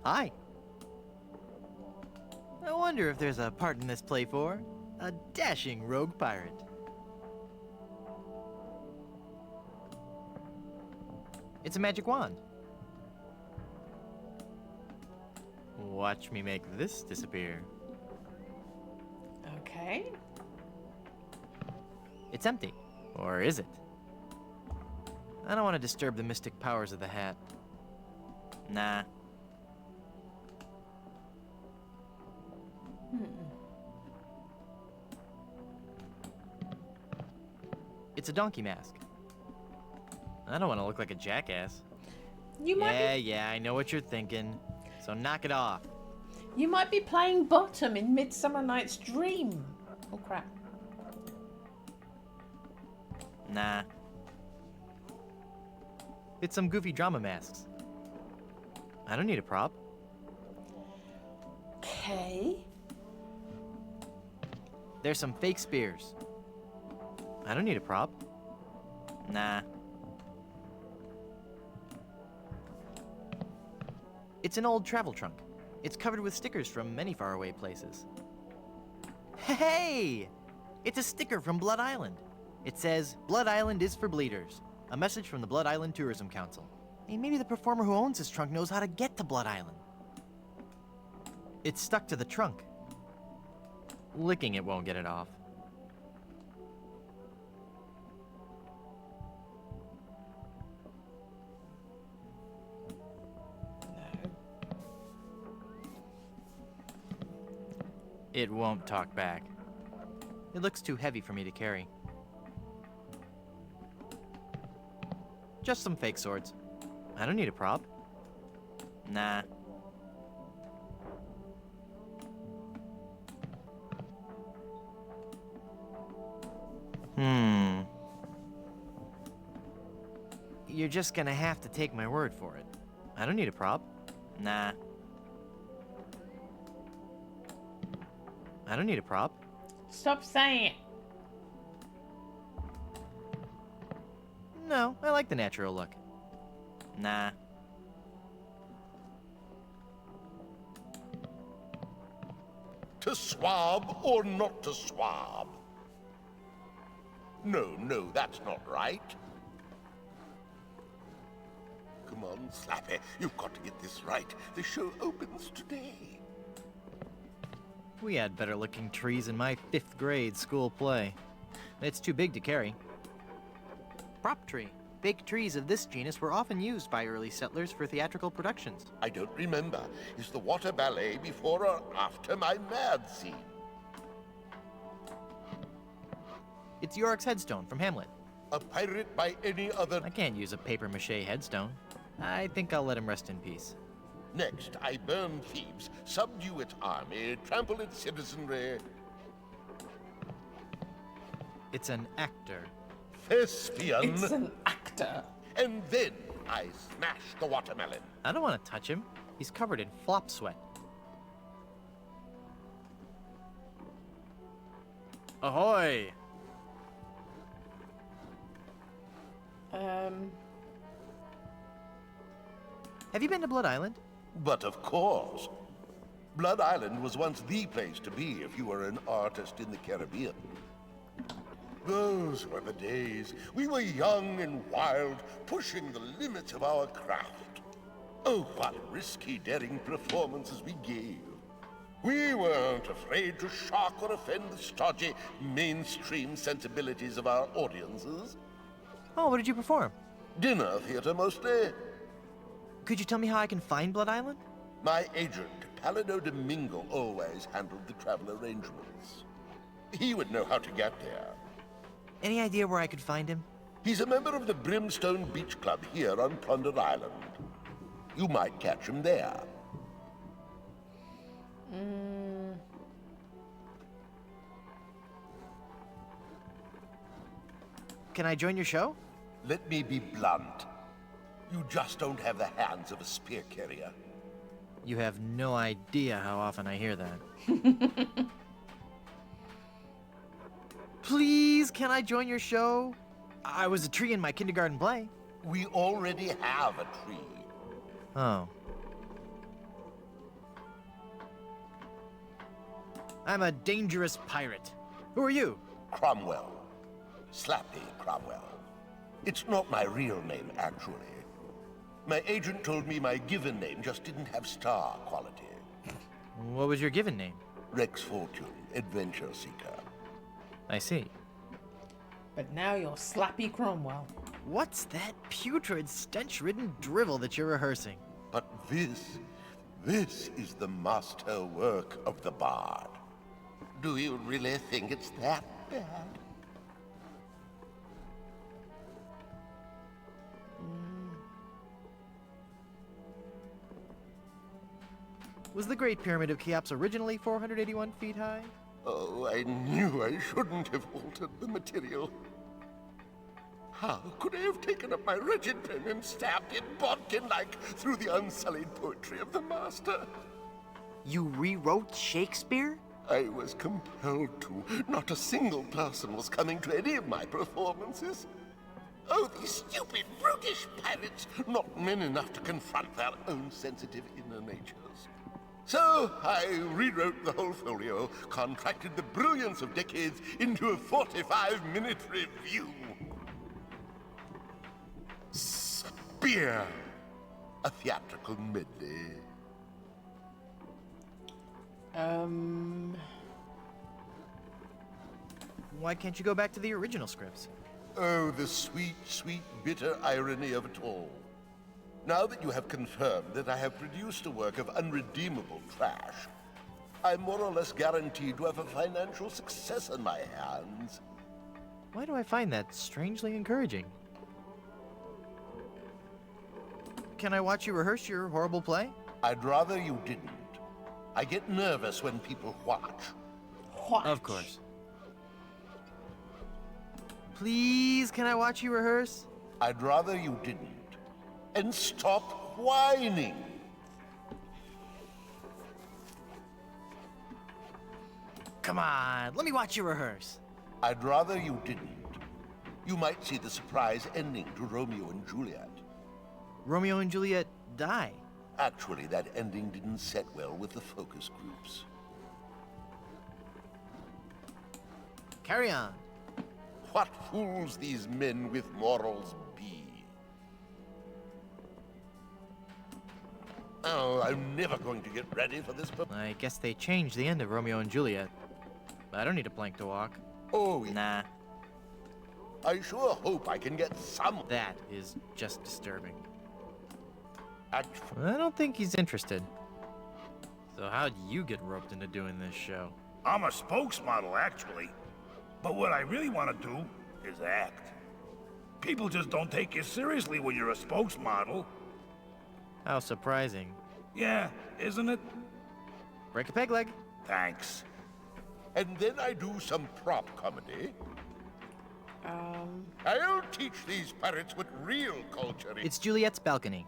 Hi. I wonder if there's a part in this play for a dashing rogue pirate. It's a magic wand. Watch me make this disappear. Okay. It's empty. Or is it? I don't want to disturb the mystic powers of the hat. Nah. It's a donkey mask. I don't want to look like a jackass. You might Yeah, I know what you're thinking. So knock it off. You might be playing bottom in Midsummer Night's Dream. Oh crap. Nah. It's some goofy drama masks. I don't need a prop. Okay. There's some fake spears. I don't need a prop. Nah. It's an old travel trunk. It's covered with stickers from many faraway places. Hey! It's a sticker from Blood Island. It says, Blood Island is for bleeders. A message from the Blood Island Tourism Council. Hey, maybe the performer who owns this trunk knows how to get to Blood Island. It's stuck to the trunk. Licking it won't get it off. No. It won't talk back. It looks too heavy for me to carry. Just some fake swords. I don't need a prop. Nah. You're just gonna have to take my word for it. I don't need a prop. Nah. I don't need a prop. Stop saying it. No, I like the natural look. Nah. To swab or not to swab? No, that's not right. Come on, Slappy. You've got to get this right. The show opens today. We had better looking trees in my 5th grade school play. It's too big to carry. Prop tree. Fake trees of this genus were often used by early settlers for theatrical productions. I don't remember. Is the water ballet before or after my mad scene? It's Yorick's headstone from Hamlet. A pirate by any other... I can't use a papier-mâché headstone. I think I'll let him rest in peace. Next, I burn Thebes, subdue its army, trample its citizenry. It's an actor. Thespian. It's an actor. And then I smash the watermelon. I don't want to touch him. He's covered in flop sweat. Ahoy! Have you been to Blood Island? But of course. Blood Island was once the place to be if you were an artist in the Caribbean. Those were the days. We were young and wild, pushing the limits of our craft. Oh, what risky, daring performances we gave. We weren't afraid to shock or offend the stodgy, mainstream sensibilities of our audiences. Oh, what did you perform? Dinner theater, mostly. Could you tell me how I can find Blood Island? My agent, Palado Domingo, always handled the travel arrangements. He would know how to get there. Any idea where I could find him? He's a member of the Brimstone Beach Club here on Plunder Island. You might catch him there. Can I join your show? Let me be blunt. You just don't have the hands of a spear carrier. You have no idea how often I hear that. Please, can I join your show? I was a tree in my kindergarten play. We already have a tree. Oh. I'm a dangerous pirate. Who are you? Cromwell. Slappy Cromwell. It's not my real name, actually. My agent told me my given name just didn't have star quality. What was your given name? Rex Fortune, Adventure Seeker. I see. But now you're Slappy Cromwell. What's that putrid, stench-ridden drivel that you're rehearsing? But this is the master work of the bard. Do you really think it's that bad? Was the Great Pyramid of Cheops originally 481 feet high? Oh, I knew I shouldn't have altered the material. How could I have taken up my wretched pen and stabbed it bodkin-like through the unsullied poetry of the master? You rewrote Shakespeare? I was compelled to. Not a single person was coming to any of my performances. Oh, these stupid, brutish pirates, not men enough to confront their own sensitive inner natures. So I rewrote the whole folio, contracted the brilliance of decades into a 45-minute review. Spear, a theatrical medley. Why can't you go back to the original scripts? Oh, the sweet, sweet, bitter irony of it all. Now that you have confirmed that I have produced a work of unredeemable trash, I'm more or less guaranteed to have a financial success on my hands. Why do I find that strangely encouraging? Can I watch you rehearse your horrible play? I'd rather you didn't. I get nervous when people watch. Watch. Of course. Please, can I watch you rehearse? I'd rather you didn't. And stop whining. Come on, let me watch you rehearse. I'd rather you didn't. You might see the surprise ending to Romeo and Juliet. Romeo and Juliet die. Actually, that ending didn't set well with the focus groups. Carry on. What fools these men with morals be. Oh, I'm never going to get ready for this. I guess they changed the end of Romeo and Juliet. I don't need a plank to walk. Oh, Nah, I sure hope I can get some. that is just disturbing. Act. I don't think he's interested. So how'd you get roped into doing this show? I'm a spokesmodel, actually. But what I really want to do is act. People just don't take you seriously when you're a spokesmodel. How surprising. Yeah, isn't it? Break a peg leg. Thanks. And then I do some prop comedy. I'll teach these pirates what real culture is. It's Juliet's balcony.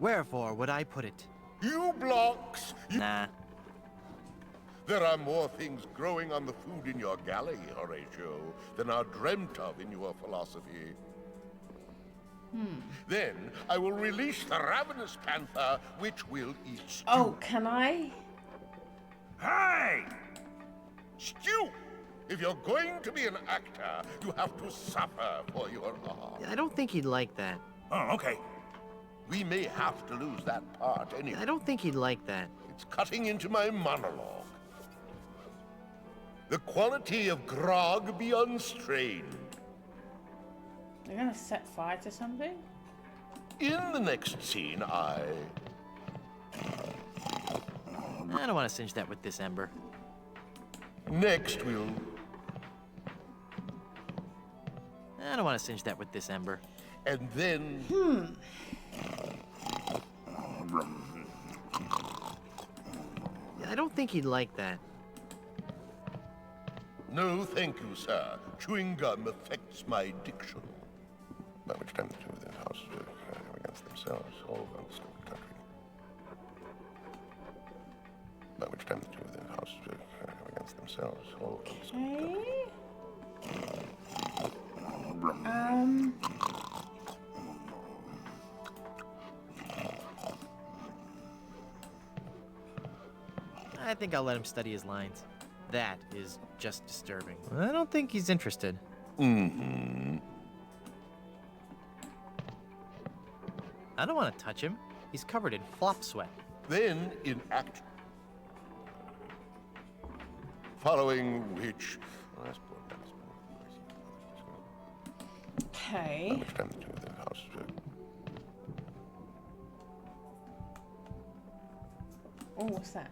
Wherefore would I put it? You blocks! Nah. There are more things growing on the food in your galley, Horatio, than are dreamt of in your philosophy. Then I will release the ravenous panther, which will eat stew. Oh, can I? Hey! Stew! If you're going to be an actor, you have to suffer for your art. I don't think he'd like that. Oh, okay. We may have to lose that part anyway. I don't think he'd like that. It's cutting into my monologue. The quality of grog beyond strain. They're gonna set fire to something? In the next scene, I don't want to singe that with this ember. Next, we'll... I don't want to singe that with this ember. And then... I don't think he'd like that. No, thank you, sir. Chewing gum affects my diction. By which time the two of their houses were against themselves, all understood country. By which time the two of their houses were against themselves, all understood country. I think I'll let him study his lines. That is just disturbing. I don't think he's interested. Mm-hmm. I don't want to touch him. He's covered in flop sweat. Then, in act... Following which... Okay. By which time the two of their houses were... Oh, what's that?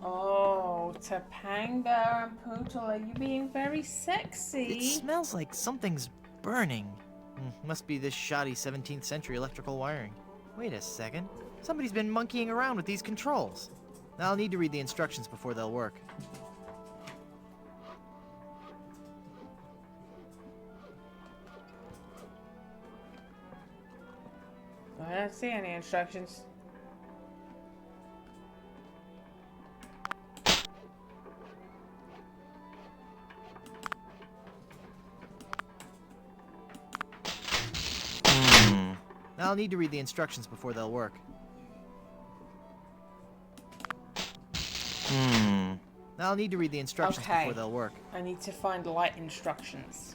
Oh, Topanga and Pootle, are you being very sexy? It smells like something's burning. Must be this shoddy 17th century electrical wiring. Wait a second. Somebody's been monkeying around with these controls. I'll need to read the instructions before they'll work. I don't see any instructions. I'll need to read the instructions before they'll work. I'll need to read the instructions before they'll work. I need to find light instructions.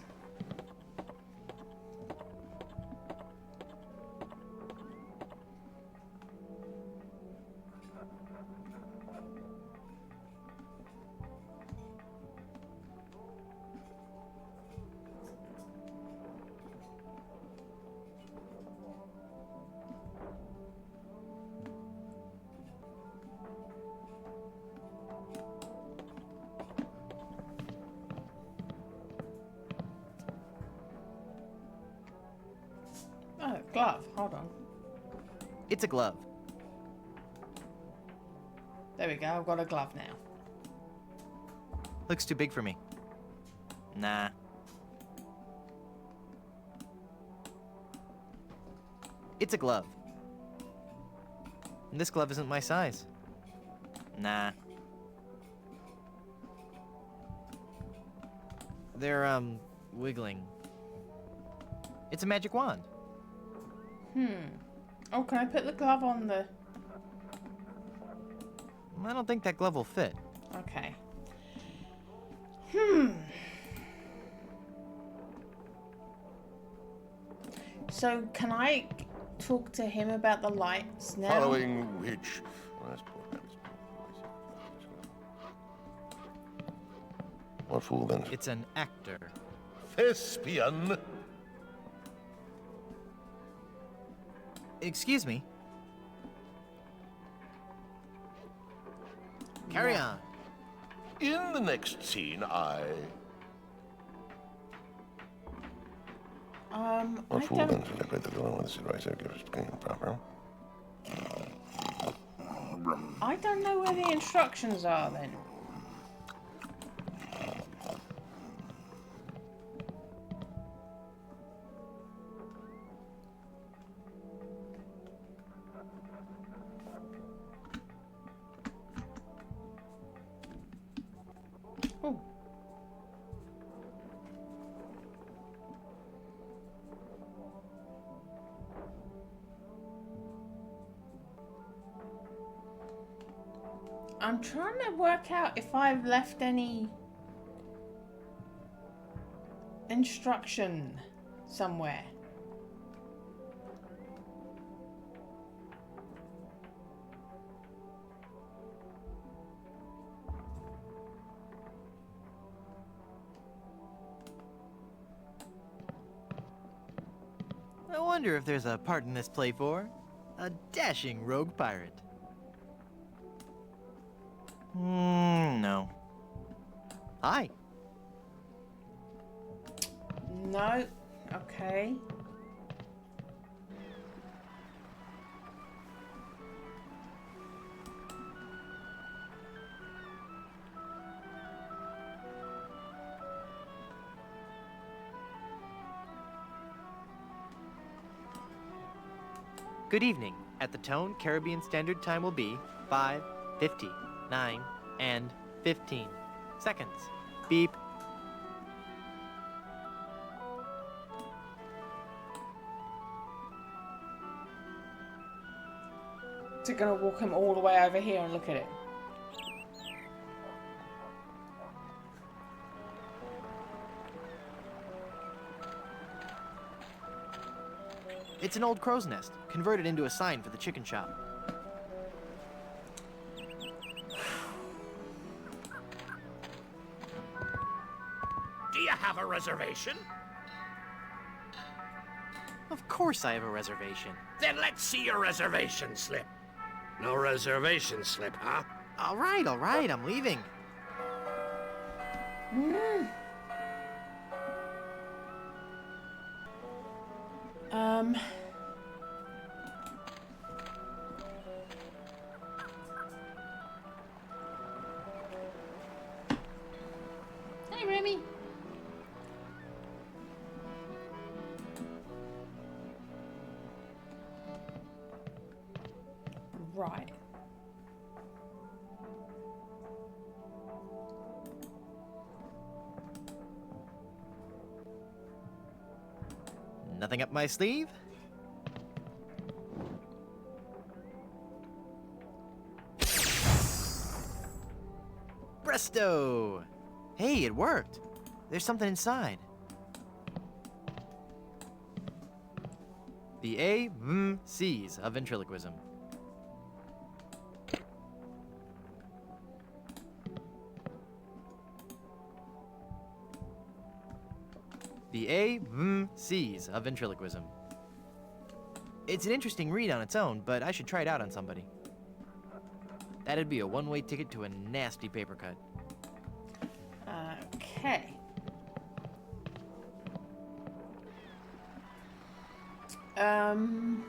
Oh, glove. Hold on. It's a glove. There we go. I've got a glove now. Looks too big for me. Nah. It's a glove. And this glove isn't my size. Nah. They're, wiggling. It's a magic wand. Oh, can I put the glove on the... I don't think that glove will fit. Okay. So, can I talk to him about the lights now? Following which... What fool then? It's an actor. Thespian? Excuse me. Carry on. In the next scene, I... I fool don't... then? Celebrate the door with the writer gives it proper. I don't know where the instructions are then. Oh. I'm trying to work out if I've left any instruction somewhere. I wonder if there's a part in this play for a dashing rogue pirate. No. Hi. No. Okay. Good evening. At the tone, Caribbean Standard Time will be 5:59 and 15 seconds. Beep. So gonna walk him all the way over here and look at it. It's an old crow's nest, converted into a sign for the chicken shop. Do you have a reservation? Of course I have a reservation. Then let's see your reservation slip. No reservation slip, huh? All right, I'm leaving. Um. Hey, Remy. Right. Nothing up my sleeve? Presto! Hey, it worked. There's something inside. The C's of ventriloquism. The C's of ventriloquism. It's an interesting read on its own, but I should try it out on somebody. That'd be a one-way ticket to a nasty paper cut. Okay. Um.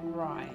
Right.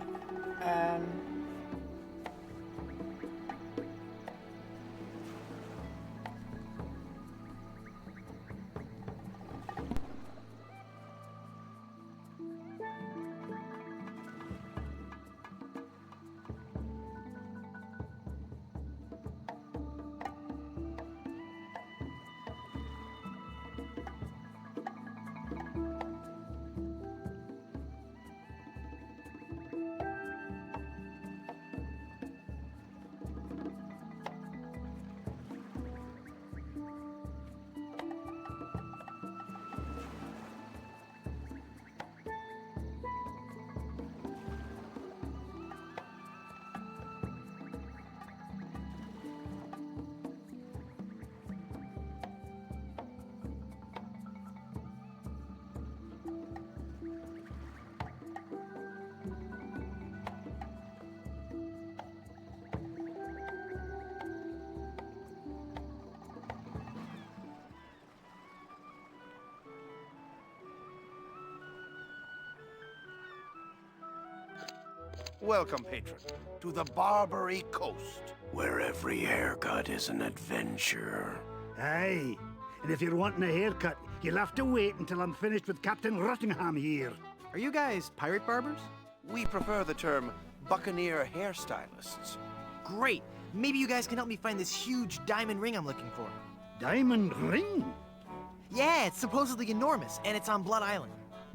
Welcome, patron, to the Barbary Coast, where every haircut is an adventure. Aye. And if you're wanting a haircut, you'll have to wait until I'm finished with Captain Rottingham here. Are you guys pirate barbers? We prefer the term buccaneer hairstylists. Great! Maybe you guys can help me find this huge diamond ring I'm looking for. Diamond ring? Yeah, it's supposedly enormous, and it's on Blood Island.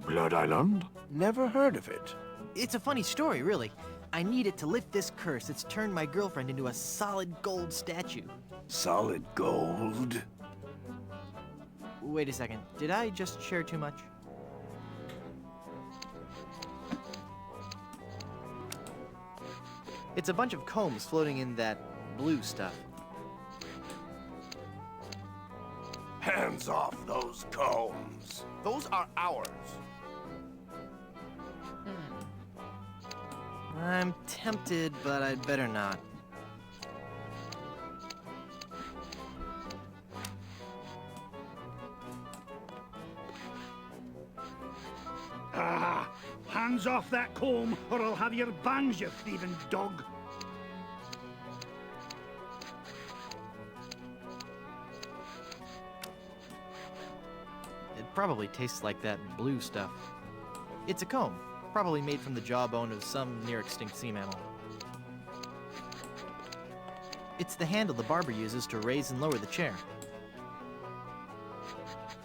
Blood Island? Never heard of it. It's a funny story, really. I need it to lift this curse that's turned my girlfriend into a solid gold statue. Solid gold? Wait a second, did I just share too much? It's a bunch of combs floating in that blue stuff. Hands off those combs. Those are ours. I'm tempted, but I'd better not. Ah, Hands off that comb, or I'll have your bangs, you thieving dog. It probably tastes like that blue stuff. It's a comb, probably made from the jawbone of some near-extinct sea mammal. It's the handle the barber uses to raise and lower the chair.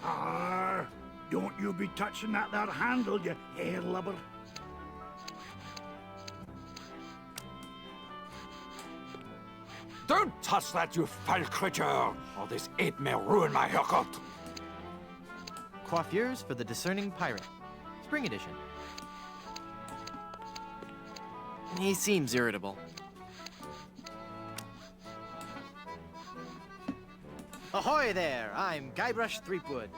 Arr! Don't you be touching that there handle, you hair lubber. Don't touch that, you foul creature, or this ape may ruin my haircut. Coiffures for the Discerning Pirate. Spring edition. He seems irritable. Ahoy there! I'm Guybrush Threepwood.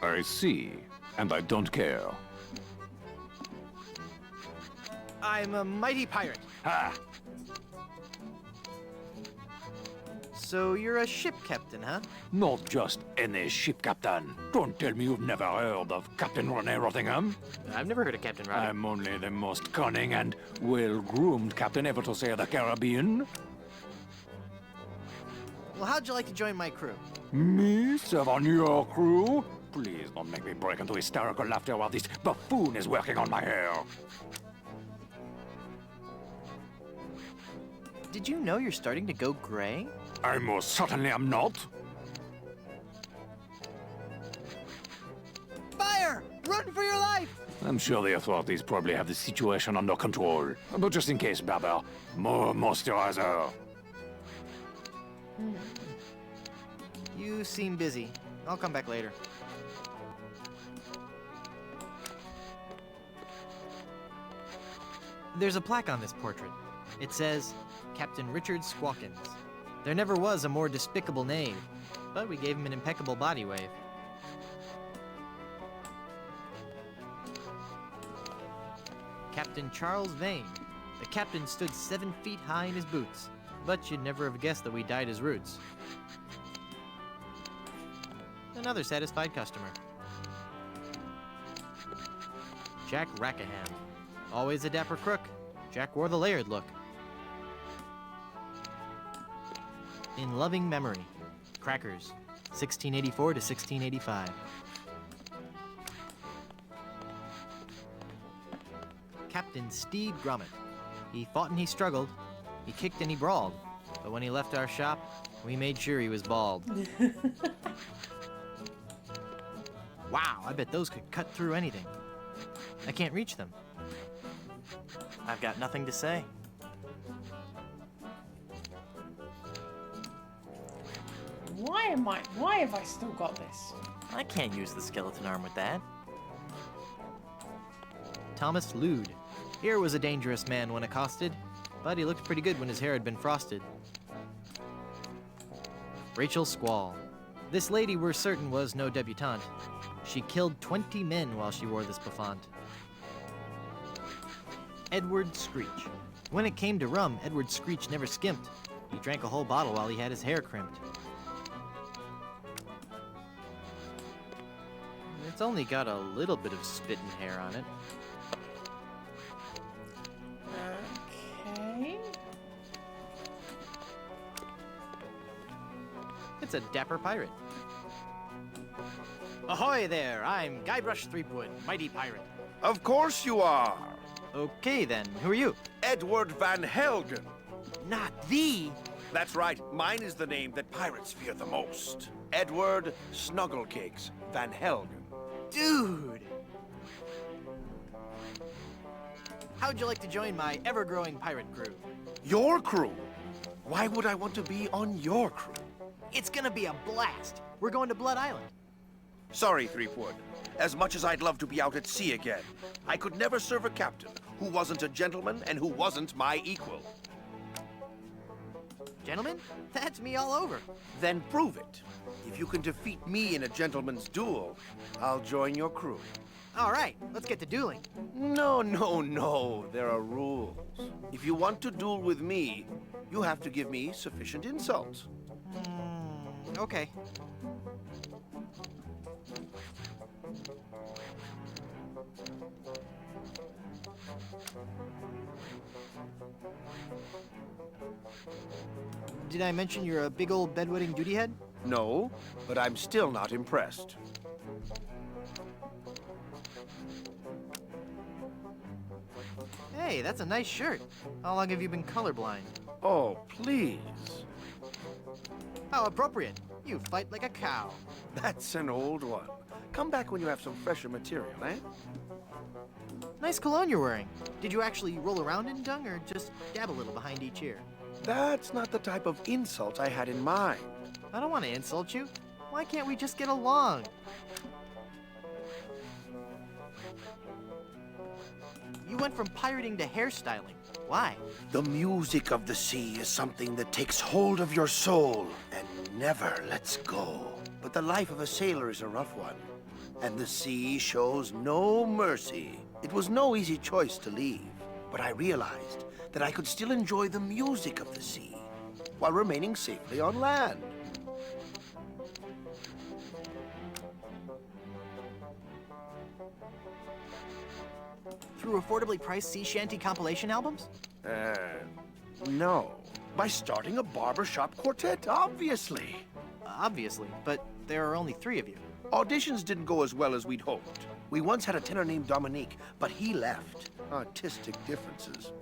I see, and I don't care. I'm a mighty pirate. Ha! So you're a ship captain, huh? Not just any ship captain. Don't tell me you've never heard of Captain Rene Rottingham. I've never heard of Captain Roddy. I'm only the most cunning and well-groomed captain ever to sail the Caribbean. Well, how'd you like to join my crew? Me serve on your crew? Please don't make me break into hysterical laughter while this buffoon is working on my hair. Did you know you're starting to go gray? I most certainly am not. Fire! Run for your life! I'm sure the authorities probably have the situation under control. But just in case, Barber, more moisturizer. You seem busy. I'll come back later. There's a plaque on this portrait. It says, Captain Richard Squawkins. There never was a more despicable knave, but we gave him an impeccable body wave. Captain Charles Vane. The captain stood 7 feet high in his boots, but you'd never have guessed that we dyed his roots. Another satisfied customer. Jack Rackham. Always a dapper crook, Jack wore the layered look. In loving memory, Crackers, 1684 to 1685. Captain Steed Grummet. He fought and he struggled, he kicked and he brawled, but when he left our shop, we made sure he was bald. Wow, I bet those could cut through anything. I can't reach them. I've got nothing to say. Why have I still got this? I can't use the skeleton arm with that. Thomas Lude. Here was a dangerous man when accosted, but he looked pretty good when his hair had been frosted. Rachel Squall. This lady we're certain was no debutante. She killed 20 men while she wore this bouffant. Edward Screech. When it came to rum, Edward Screech never skimped. He drank a whole bottle while he had his hair crimped. It's only got a little bit of spit and hair on it. Okay. It's a dapper pirate. Ahoy there! I'm Guybrush Threepwood, mighty pirate. Of course you are. Okay then, who are you? Edward Van Helgen. Not thee! That's right, mine is the name that pirates fear the most. Edward Snugglecakes Van Helgen. Dude! How'd you like to join my ever-growing pirate crew? Your crew? Why would I want to be on your crew? It's gonna be a blast! We're going to Blood Island. Sorry, Threepwood. As much as I'd love to be out at sea again, I could never serve a captain who wasn't a gentleman and who wasn't my equal. Gentlemen, that's me all over. Then prove it. If you can defeat me in a gentleman's duel, I'll join your crew. All right, let's get to dueling. No. There are rules. If you want to duel with me, you have to give me sufficient insult. Okay. Did I mention you're a big old bedwetting duty head? No, but I'm still not impressed. Hey, that's a nice shirt. How long have you been colorblind? Oh, please. How appropriate. You fight like a cow. That's an old one. Come back when you have some fresher material, eh? Nice cologne you're wearing. Did you actually roll around in dung or just dab a little behind each ear? That's not the type of insult I had in mind. I don't want to insult you. Why can't we just get along? You went from pirating to hairstyling. Why? The music of the sea is something that takes hold of your soul and never lets go. But the life of a sailor is a rough one, and the sea shows no mercy. It was no easy choice to leave, but I realized that I could still enjoy the music of the sea while remaining safely on land. Through affordably priced sea shanty compilation albums? No. By starting a barbershop quartet, obviously. Obviously, but there are only 3 of you. Auditions didn't go as well as we'd hoped. We once had a tenor named Dominique, but he left. Artistic differences.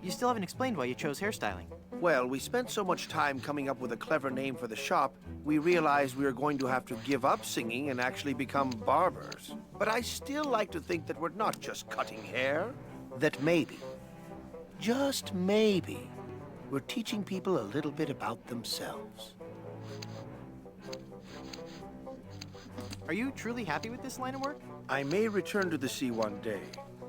You still haven't explained why you chose hairstyling. Well, we spent so much time coming up with a clever name for the shop, we realized we were going to have to give up singing and actually become barbers. But I still like to think that we're not just cutting hair. That maybe, just maybe, we're teaching people a little bit about themselves. Are you truly happy with this line of work? I may return to the sea one day,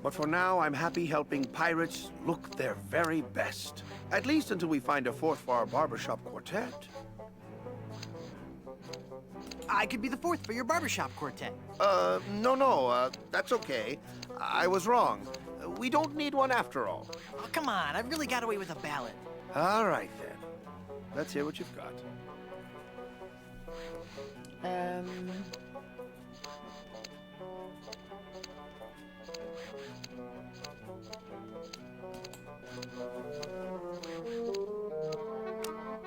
but for now I'm happy helping pirates look their very best. At least until we find a 4th for our barbershop quartet. I could be the 4th for your barbershop quartet. No, that's okay. I was wrong. We don't need one after all. Oh, come on, I've really got away with a ballad. All right, then. Let's hear what you've got.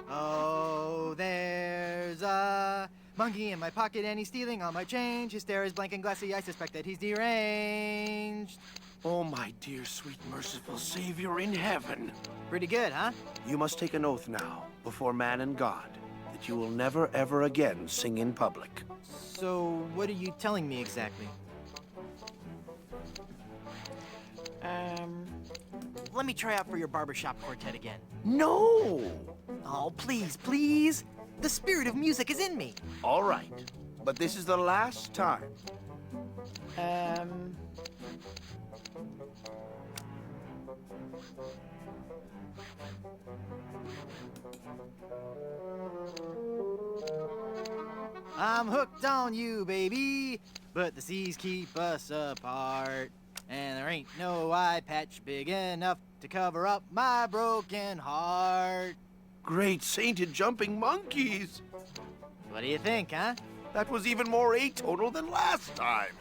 Oh, there's a monkey in my pocket and he's stealing all my change. His stare is blank and glassy. I suspect that he's deranged. Oh, my dear, sweet, merciful Savior in heaven. Pretty good, huh? You must take an oath now, before man and God, that you will never, ever again sing in public. So, what are you telling me exactly? Let me try out for your barbershop quartet again. No! Oh, please, please. The spirit of music is in me. All right, but this is the last time. I'm hooked on you, baby, but the seas keep us apart. And there ain't no eye patch big enough to cover up my broken heart. Great sainted jumping monkeys! What do you think, huh? That was even more atonal than last time.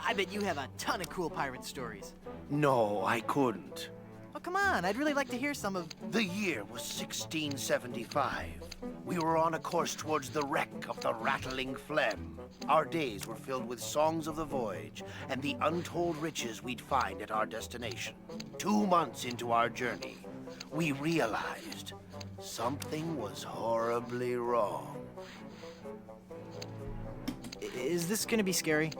I bet you have a ton of cool pirate stories. No, I couldn't. Oh, come on, I'd really like to hear some of... The year was 1675. We were on a course towards the wreck of the Rattling Phlegm. Our days were filled with songs of the voyage and the untold riches we'd find at our destination. 2 months into our journey, we realized something was horribly wrong. Is this gonna be scary?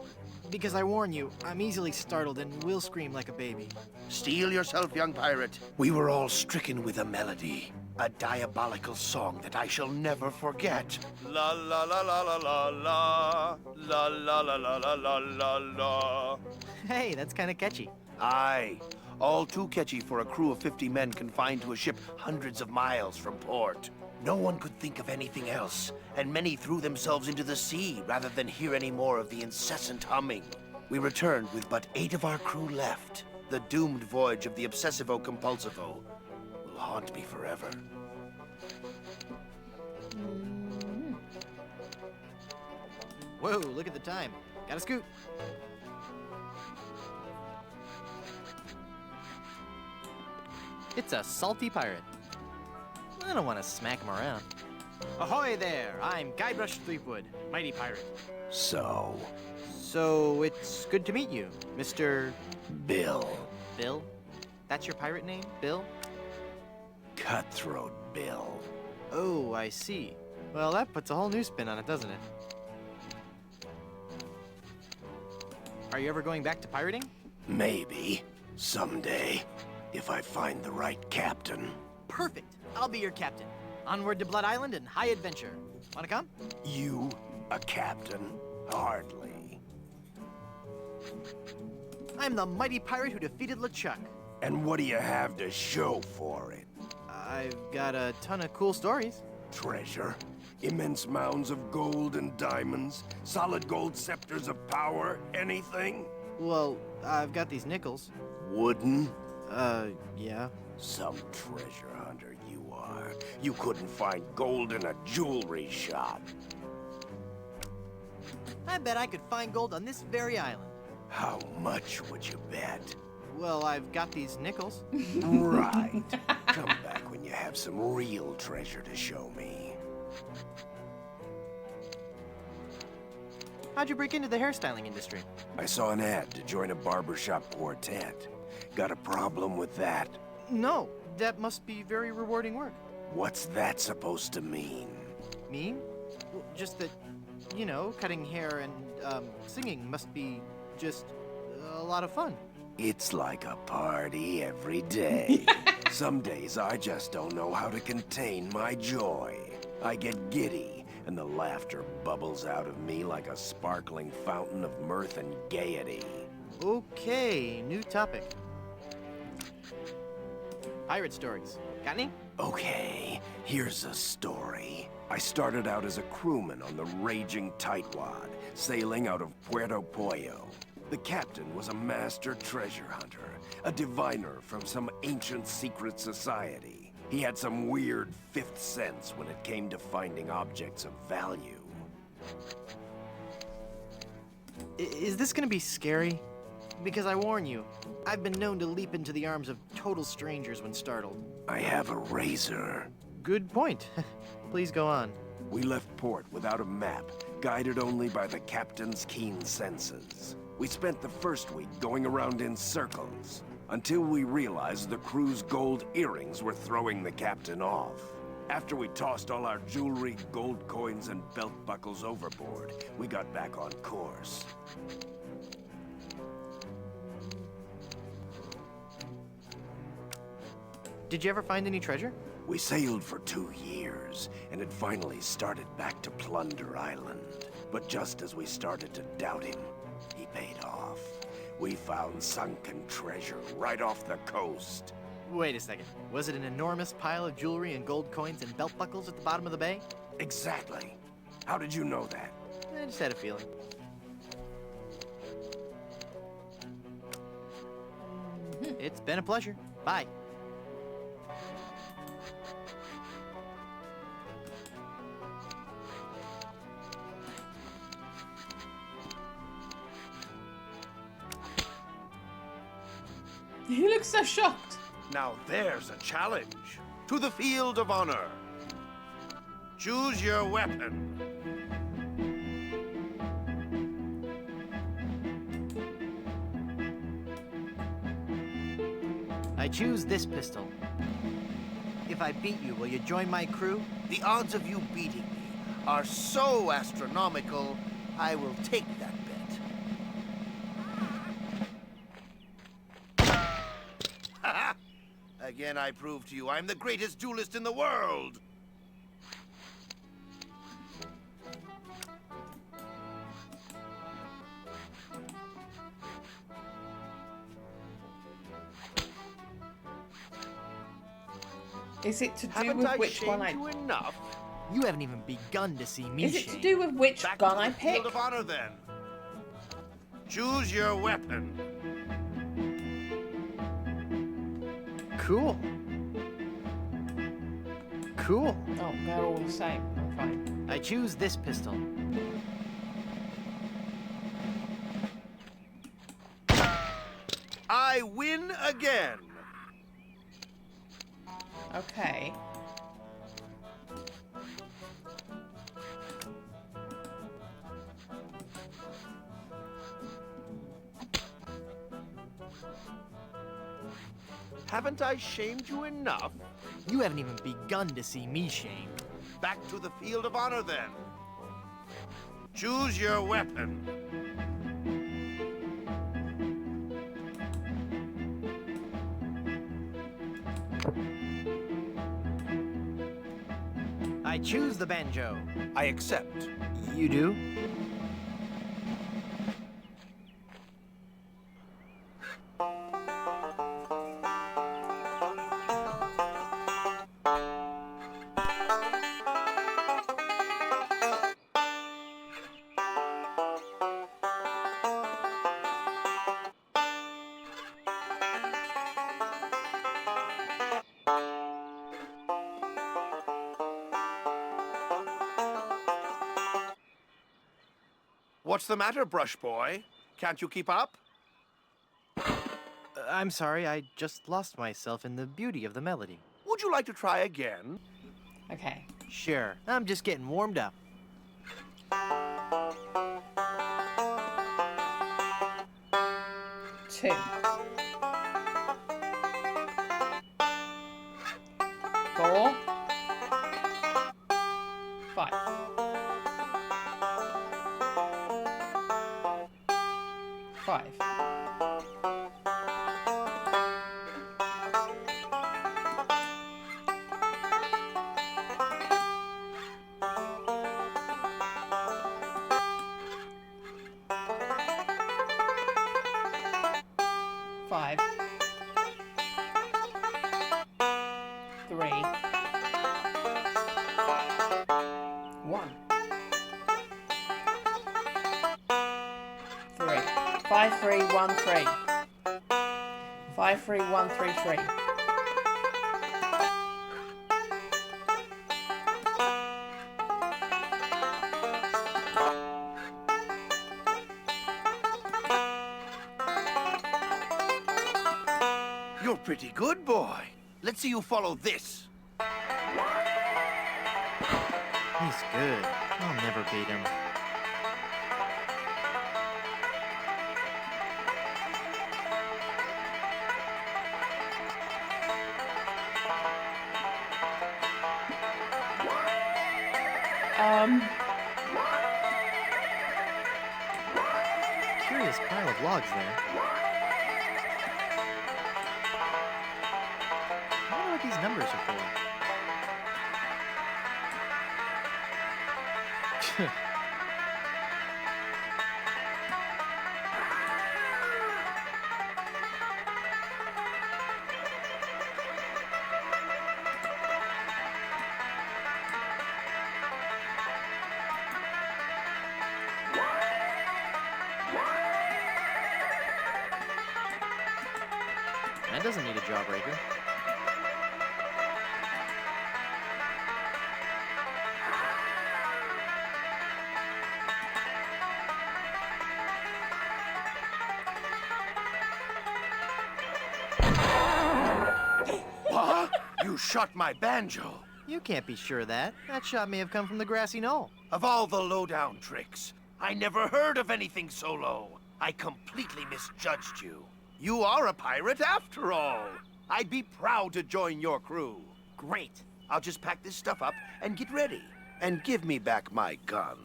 Because I warn you, I'm easily startled and will scream like a baby. Steel yourself, young pirate. We were all stricken with a melody. A diabolical song that I shall never forget. La la la la la la la. La la la la la la la la. Hey, that's kind of catchy. Aye. All too catchy for a crew of 50 men confined to a ship hundreds of miles from port. No one could think of anything else, and many threw themselves into the sea rather than hear any more of the incessant humming. We returned with but 8 of our crew left. The doomed voyage of the Obsessivo-Compulsivo will haunt me forever. Whoa, look at the time. Gotta scoot. It's a salty pirate. I don't want to smack him around. Ahoy there! I'm Guybrush Threepwood, mighty pirate. So, It's good to meet you, Mr. Bill. Bill? That's your pirate name, Bill? Cutthroat Bill. Oh, I see. Well, that puts a whole new spin on it, doesn't it? Are you ever going back to pirating? Maybe. Someday. If I find the right captain. Perfect. I'll be your captain. Onward to Blood Island and high adventure. Wanna come? You, a captain? Hardly. I'm the mighty pirate who defeated LeChuck. And what do you have to show for it? I've got a ton of cool stories. Treasure? Immense mounds of gold and diamonds? Solid gold scepters of power? Anything? Well, I've got these nickels. Wooden? Yeah. Some treasure hunter you are. You couldn't find gold in a jewelry shop. I bet I could find gold on this very island. How much would you bet? Well, I've got these nickels. Right. Come back when you have some real treasure to show me. How'd you break into the hairstyling industry? I saw an ad to join a barbershop quartet. Got a problem with that? No, that must be very rewarding work. What's that supposed to mean? Mean? Well, just that, you know, cutting hair and singing must be just a lot of fun. It's like a party every day. Some days I just don't know how to contain my joy. I get giddy, and the laughter bubbles out of me like a sparkling fountain of mirth and gaiety. Okay, new topic. Pirate stories. Got any? Okay, here's a story. I started out as a crewman on the raging Tightwad, sailing out of Puerto Pollo. The captain was a master treasure hunter, a diviner from some ancient secret society. He had some weird fifth sense when it came to finding objects of value. Is this gonna be scary? Because I warn you, I've been known to leap into the arms of total strangers when startled. I have a razor. Good point. Please go on. We left port without a map, guided only by the captain's keen senses. We spent the first week going around in circles, until we realized the crew's gold earrings were throwing the captain off. After we tossed all our jewelry, gold coins, and belt buckles overboard, we got back on course. Did you ever find any treasure? We sailed for 2 years, and had finally started back to Plunder Island. But just as we started to doubt him, he paid off. We found sunken treasure right off the coast. Wait a second. Was it an enormous pile of jewelry and gold coins and belt buckles at the bottom of the bay? Exactly. How did you know that? I just had a feeling. It's been a pleasure. Bye. He looks so shocked. Now there's a challenge. To the field of honor. Choose your weapon. I choose this pistol. If I beat you, will you join my crew? The odds of you beating me are so astronomical, I will take that bet. Again, I prove to you I'm the greatest duelist in the world. Is it to do Haven't with I which one shamed you enough? You haven't even begun to see me Is it to shame. do with which Back gun to I the pick? field of honor, then. Choose your weapon. Cool. Cool. Oh, they're all the same. I'm fine. I choose this pistol. I win again. Okay. Haven't I shamed you enough? You haven't even begun to see me shamed. Back to the field of honor, then. Choose your weapon. I choose the banjo. I accept. You do? What's the matter, Brush Boy? Can't you keep up? I'm sorry, I just lost myself in the beauty of the melody. Would you like to try again? Okay. Sure, I'm just getting warmed up. Two. Four. Five. Five. Five. Three. One. Three. 5, 3, 1, 3. 5, 3, 1, 3, 3. You're pretty good, boy. Let's see you follow this. He's good. I'll never beat him. Curious pile of logs there. I wonder what these numbers are for. That doesn't need a jawbreaker. Huh? You shot my banjo. You can't be sure of that. That shot may have come from the grassy knoll. Of all the lowdown tricks, I never heard of anything so low. I completely misjudged you. You are a pirate after all. I'd be proud to join your crew. Great. I'll just pack this stuff up and get ready. And give me back my gun.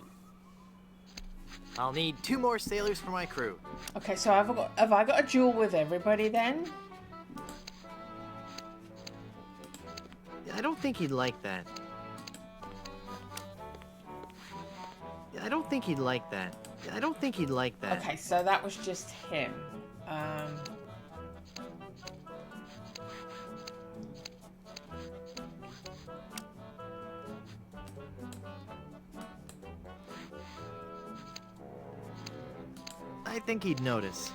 I'll need 2 more sailors for my crew. Okay, so have I got a duel with everybody then? I don't think he'd like that. I don't think he'd like that. I don't think he'd like that. Okay, so that was just him. I think he'd notice.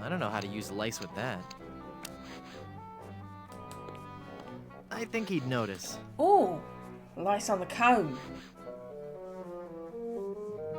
I don't know how to use lice with that. I think he'd notice. Ooh, lice on the comb.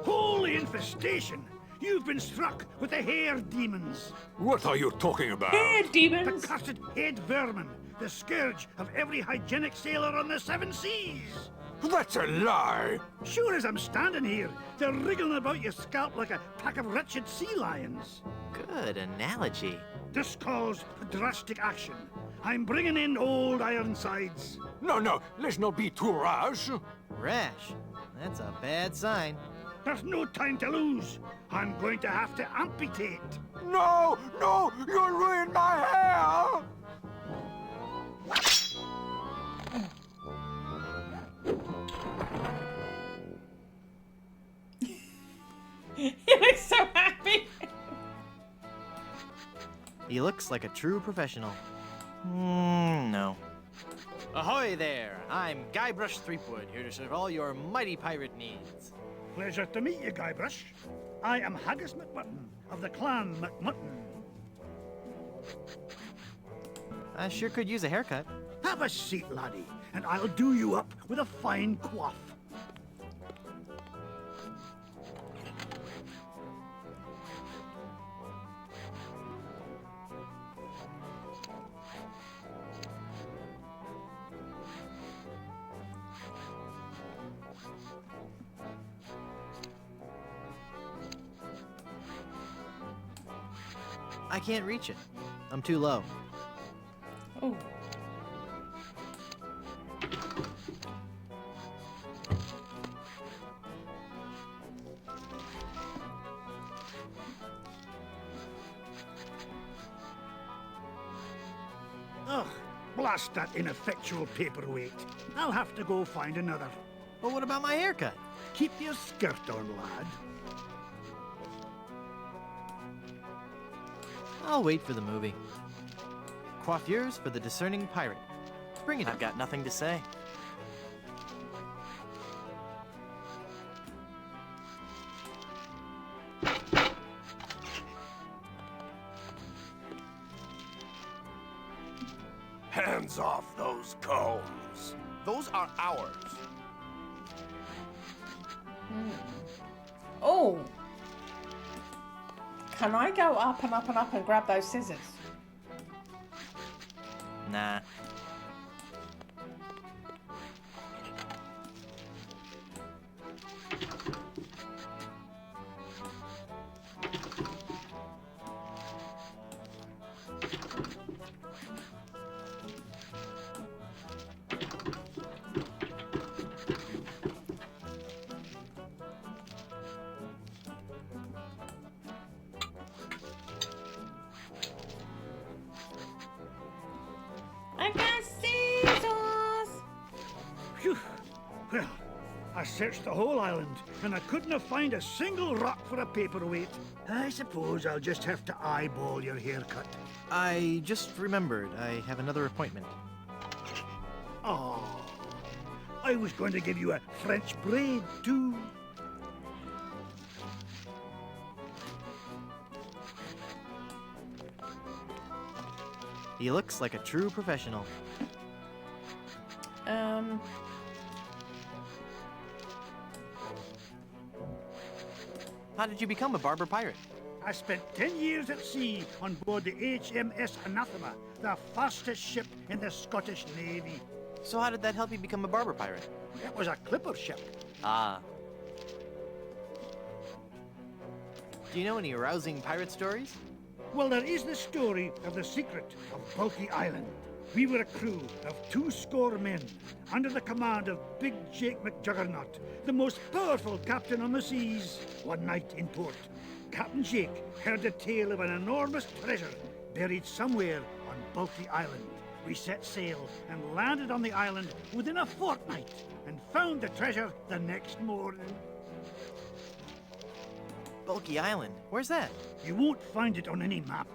Holy infestation. You've been struck with the hair demons. What are you talking about? Hair The demons. cursed head vermin. The scourge of every hygienic sailor on the seven seas. That's a lie! Sure as I'm standing here, they're wriggling about your scalp like a pack of wretched sea lions. Good analogy. This calls for drastic action. I'm bringing in old Ironsides. No, let's not be too rash. Rash. That's a bad sign. There's no time to lose. I'm going to have to amputate. No, you'll ruin my hair! He looks so happy. He looks like a true professional. No. Ahoy there! I'm Guybrush Threepwood, here to serve all your mighty pirate needs. Pleasure to meet you, Guybrush. I am Haggis McMutton of the clan McMutton. I sure could use a haircut. Have a seat, laddie, and I'll do you up with a fine coif. I can't reach it. I'm too low. Oh. Ugh, blast that ineffectual paperweight. I'll have to go find another. But what about my haircut? Keep your skirt on, lad. I'll wait for the movie. Coiffures for the discerning pirate. Bring it. I've got nothing to say. Hands off those combs. Those are ours. Oh. Can I go up and up and up and grab those scissors? Nah. I got scissors. Phew. Well, I searched the whole island, and I couldn't find a single rock for a paperweight. I suppose I'll just have to eyeball your haircut. I just remembered I have another appointment. Oh, I was going to give you a French braid, too. He looks like a true professional. How did you become a barber pirate? I spent 10 years at sea on board the HMS Anathema, the fastest ship in the Scottish Navy. So how did that help you become a barber pirate? It was a clipper ship. Ah. Do you know any arousing pirate stories? Well, there is the story of the secret of Bulky Island. We were a crew of 200 men under the command of Big Jake McJuggernaut, the most powerful captain on the seas. One night in port, Captain Jake heard the tale of an enormous treasure buried somewhere on Bulky Island. We set sail and landed on the island within a fortnight and found the treasure the next morning. Bulky Island? Where's that? You won't find it on any map.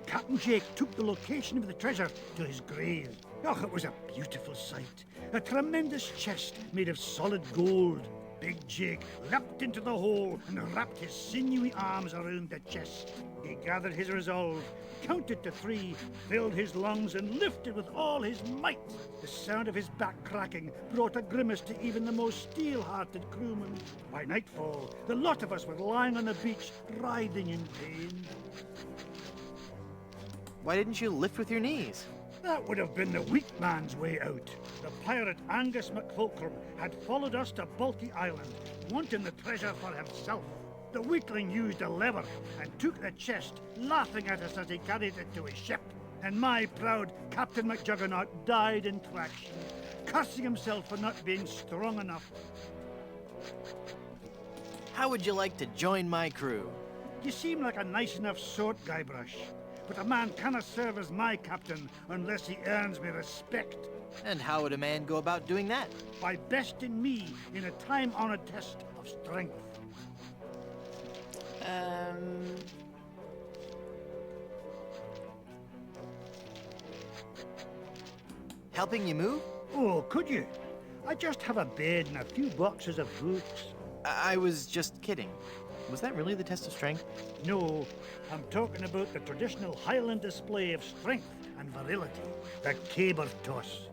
Captain Jake took the location of the treasure to his grave. Oh, it was a beautiful sight. A tremendous chest made of solid gold. Big Jake leapt into the hole and wrapped his sinewy arms around the chest. He gathered his resolve, counted to 3, filled his lungs, and lifted with all his might. The sound of his back cracking brought a grimace to even the most steel-hearted crewman. By nightfall, the lot of us were lying on the beach, writhing in pain. Why didn't you lift with your knees? That would have been the weak man's way out. The pirate Angus MacFulcrum had followed us to Bulky Island, wanting the treasure for himself. The weakling used a lever and took the chest, laughing at us as he carried it to his ship. And my proud Captain McJuggernaut died in traction, cursing himself for not being strong enough. How would you like to join my crew? You seem like a nice enough sort, Guybrush, but a man cannot serve as my captain unless he earns me respect. And how would a man go about doing that? By besting me in a time-honored test of strength. Helping you move? Oh, could you? I just have a bed and a few boxes of books. I was just kidding. Was that really the test of strength? No, I'm talking about the traditional Highland display of strength and virility, the caber toss.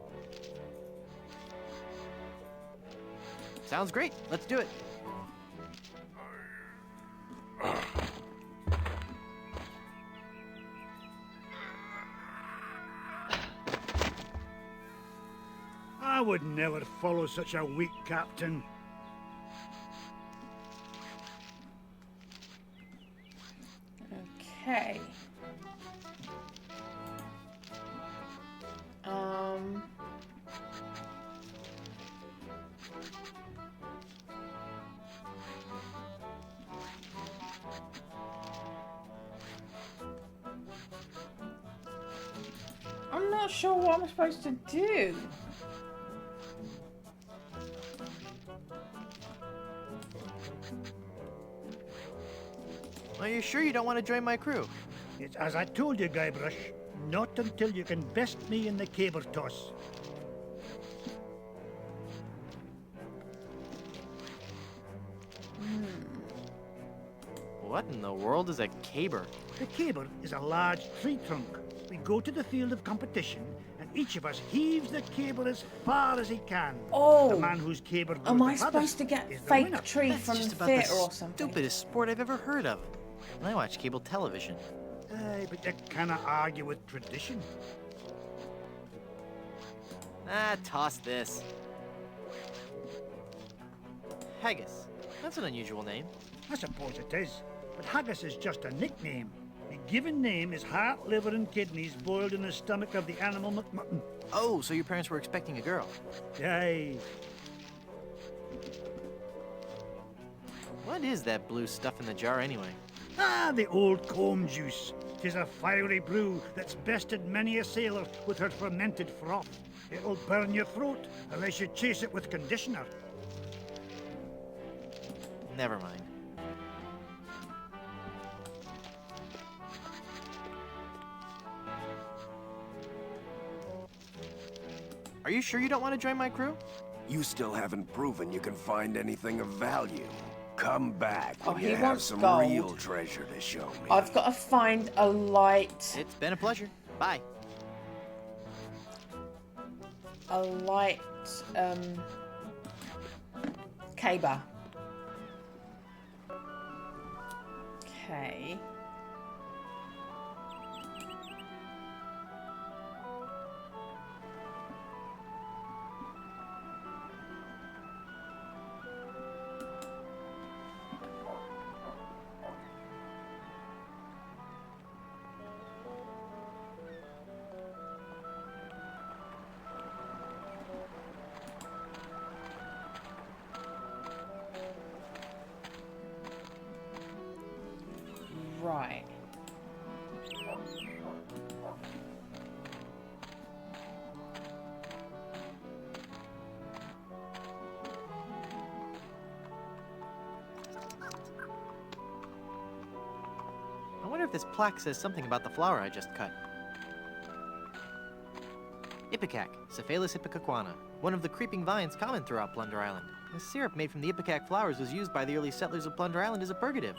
Sounds great. Let's do it. I would never follow such a weak captain. Okay. I'm not sure what I'm supposed to do. Are you sure you don't want to join my crew? It's as I told you, Guybrush, not until you can best me in the caber toss. What in the world is a caber? The caber is a large tree trunk. We go to the field of competition, and each of us heaves the caber as far as he can. Oh. The man whose caber goes Am the I farthest supposed to get is the fake winner. tree That's from just the about theatre the or something? stupidest sport I've ever heard of. And I watch cable television. Aye, but you cannot argue with tradition. Ah, toss this. Haggis. That's an unusual name. I suppose it is, but haggis is just a nickname. The given name is heart, liver, and kidneys boiled in the stomach of the animal McMutton. Oh, so your parents were expecting a girl. Aye. What is that blue stuff in the jar anyway? Ah, the old comb juice. 'Tis a fiery brew that's bested many a sailor with her fermented froth. It'll burn your throat unless you chase it with conditioner. Never mind. Are you sure you don't want to join my crew? You still haven't proven you can find anything of value. Come back when he you have wants some gold. real treasure to show me. I've got to find a light. It's been a pleasure. Bye. A light, caber. Okay. Right. I wonder if this plaque says something about the flower I just cut. Ipecac, Cephalus ipecacuana, one of the creeping vines common throughout Plunder Island. The syrup made from the ipecac flowers was used by the early settlers of Plunder Island as a purgative.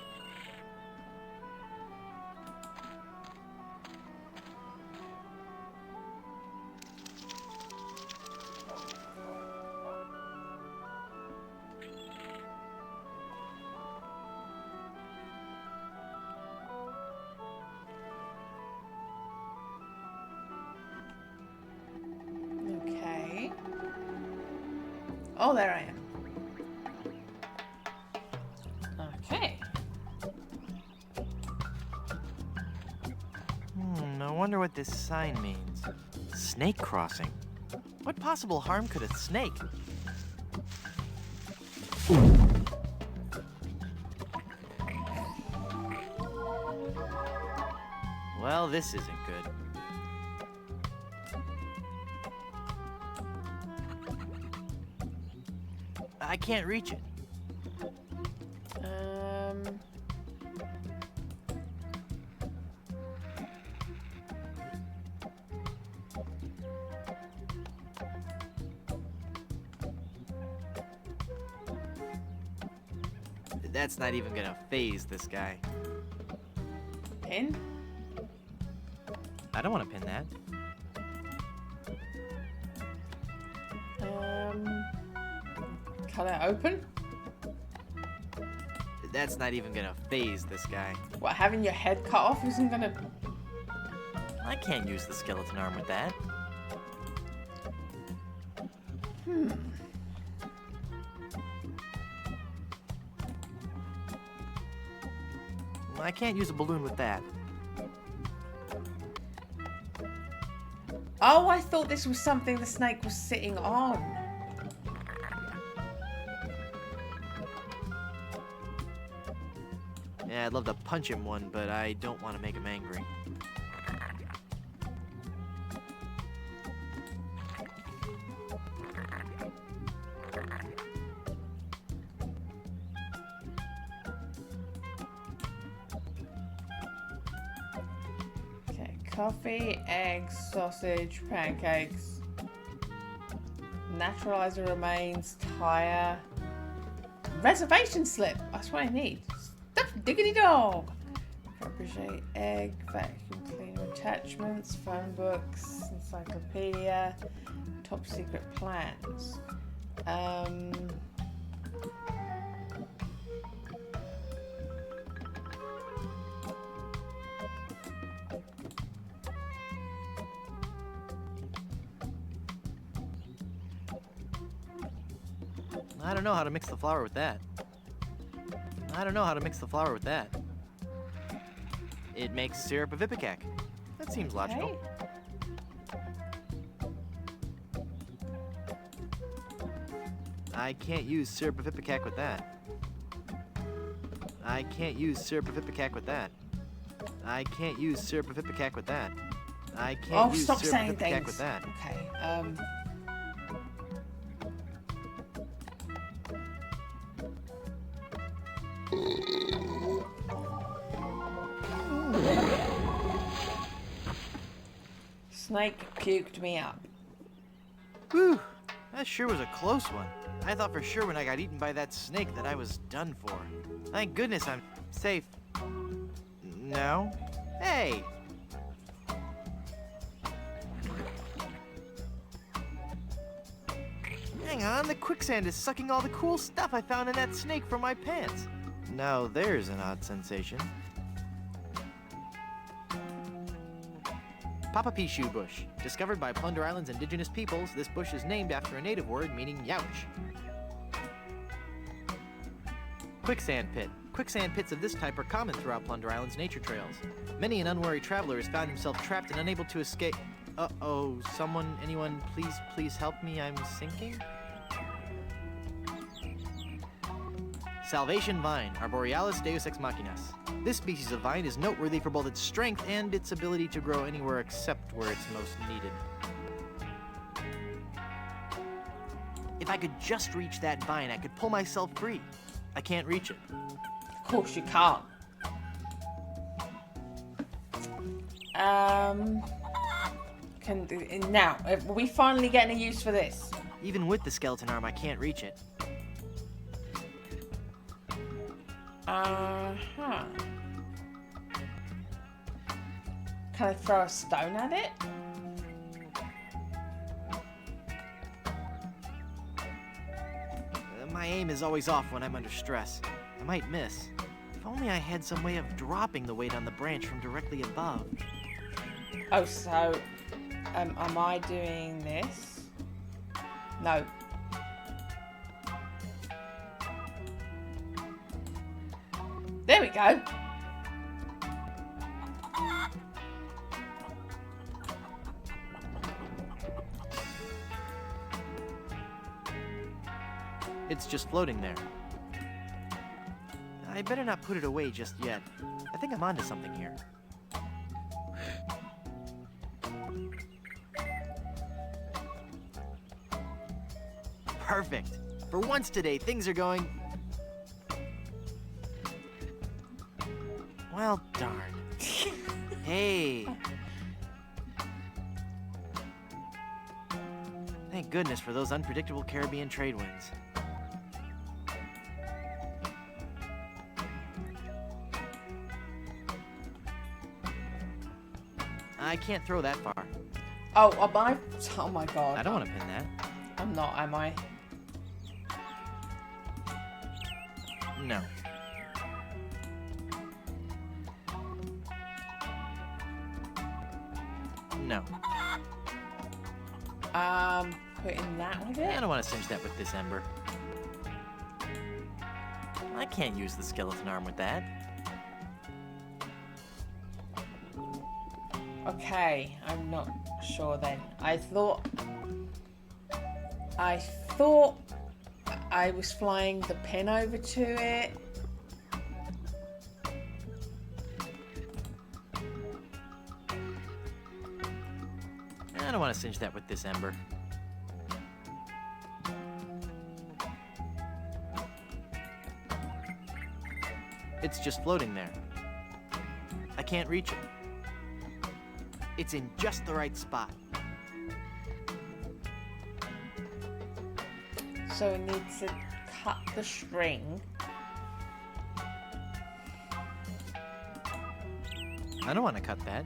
Oh, there I am. Okay. I wonder what this sign means. Snake crossing. What possible harm could a snake? Well, this isn't good. I can't reach it. That's not even gonna phase this guy. Pin? I don't want to pin that. Can I open? That's not even gonna phase this guy. What, having your head cut off isn't gonna... I can't use the skeleton arm with that. I can't use a balloon with that. Oh, I thought this was something the snake was sitting on. Yeah, I'd love to punch him one, but I don't want to make him angry. Okay, coffee, eggs, sausage, pancakes. Naturalizer remains, tire. Reservation slip. That's what I need. Stuff diggity dog. Appreciate egg, vacuum cleaner attachments, phone books, encyclopedia, top secret plans. I don't know how to mix the flour with that. I don't know how to mix the flour with that. It makes syrup of ipecac. That seems logical. I can't use syrup of ipecac with that. I can't use syrup of ipecac with that. I can't use syrup of ipecac with that. I can't use stop syrup saying of ipecac things. with that. Okay, Snake puked me up. Whew, that sure was a close one. I thought for sure when I got eaten by that snake that I was done for. Thank goodness I'm safe. No? Hey! Hang on, the quicksand is sucking all the cool stuff I found in that snake from my pants. Now there's an odd sensation. Papapishu bush. Discovered by Plunder Island's indigenous peoples, this bush is named after a native word meaning youch. Quicksand pit. Quicksand pits of this type are common throughout Plunder Island's nature trails. Many an unwary traveler has found himself trapped and unable to escape. Uh-oh, anyone, please help me, I'm sinking? Salvation vine, Arborealis deus ex machinas. This species of vine is noteworthy for both its strength and its ability to grow anywhere except where it's most needed. If I could just reach that vine, I could pull myself free. I can't reach it. Of course you can't. Now, are we finally getting a use for this? Even with the skeleton arm, I can't reach it. Can I throw a stone at it? My aim is always off when I'm under stress. I might miss. If only I had some way of dropping the weight on the branch from directly above. Oh, so, am I doing this? No. There we go. It's just floating there. I better not put it away just yet. I think I'm onto something here. Perfect. For once today, things are going... Well, darn. Hey. Thank goodness for those unpredictable Caribbean trade winds. I can't throw that far. Oh, am I? Oh my god. I don't want to pin that. I'm not, am I? No. No. Putting that with I it? don't want to cinch that with this ember. I can't use the skeleton arm with that. Okay, I'm not sure then. I thought I was flying the pin over to it. I don't want to cinch that with this ember. It's just floating there. I can't reach it. It's in just the right spot. So we need to cut the string. I don't want to cut that.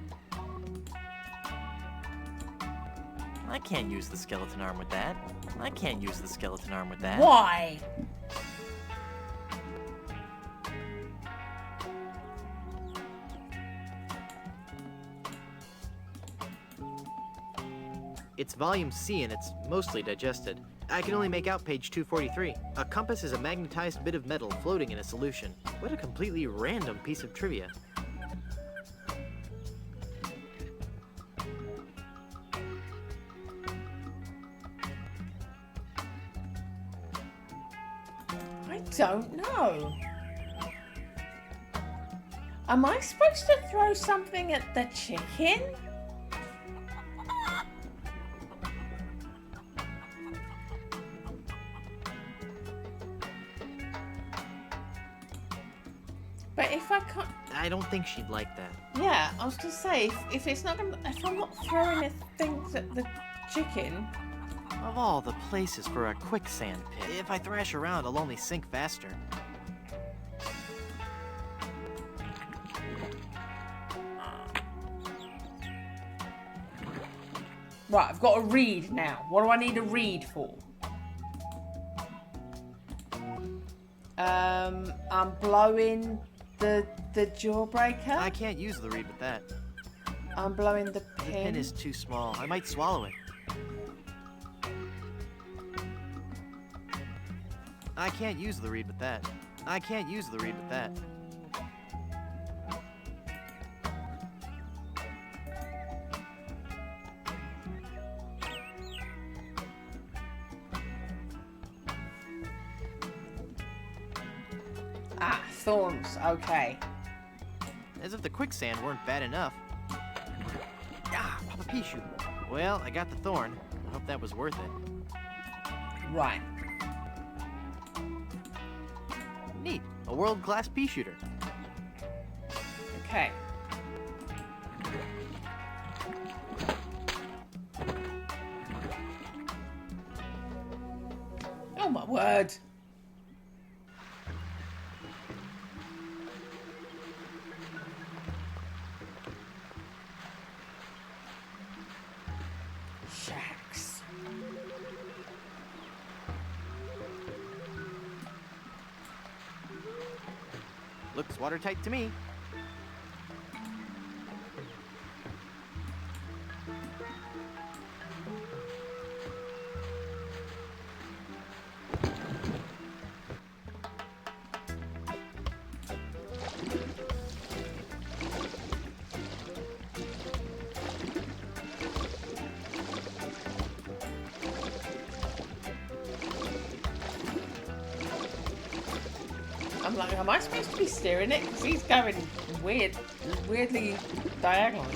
I can't use the skeleton arm with that. I can't use the skeleton arm with that. Why? It's volume C and it's mostly digested. I can only make out page 243. A compass is a magnetized bit of metal floating in a solution. What a completely random piece of trivia. I don't know. Am I supposed to throw something at the chicken? But if I can't... I don't think she'd like that. Yeah, I was gonna say, if it's not gonna... If I'm not throwing things at the chicken... Of all the places for a quicksand pit, if I thrash around, I'll only sink faster. Right, I've got to read now. What do I need to read for? I'm blowing the jawbreaker. I can't use the reed with that. I'm blowing the The pin. pin is too small. I might swallow it. I can't use the reed with that. I can't use the reed with that. Ah, thorns. Okay. As if the quicksand weren't bad enough. Ah, Papa Pichu. Well, I got the thorn. I hope that was worth it. Right. Neat. A world-class pea shooter. Okay. Oh my word. Shacks. Looks watertight to me. like, am I supposed to be steering it? Because he's going weirdly diagonally.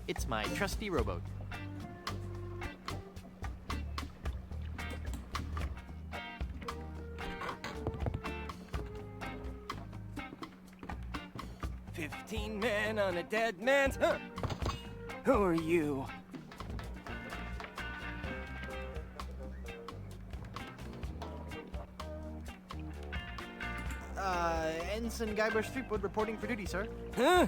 It's my trusty rowboat. Men on a dead man's... Huh. Who are you? Ensign Guybrush Threepwood reporting for duty, sir. Huh?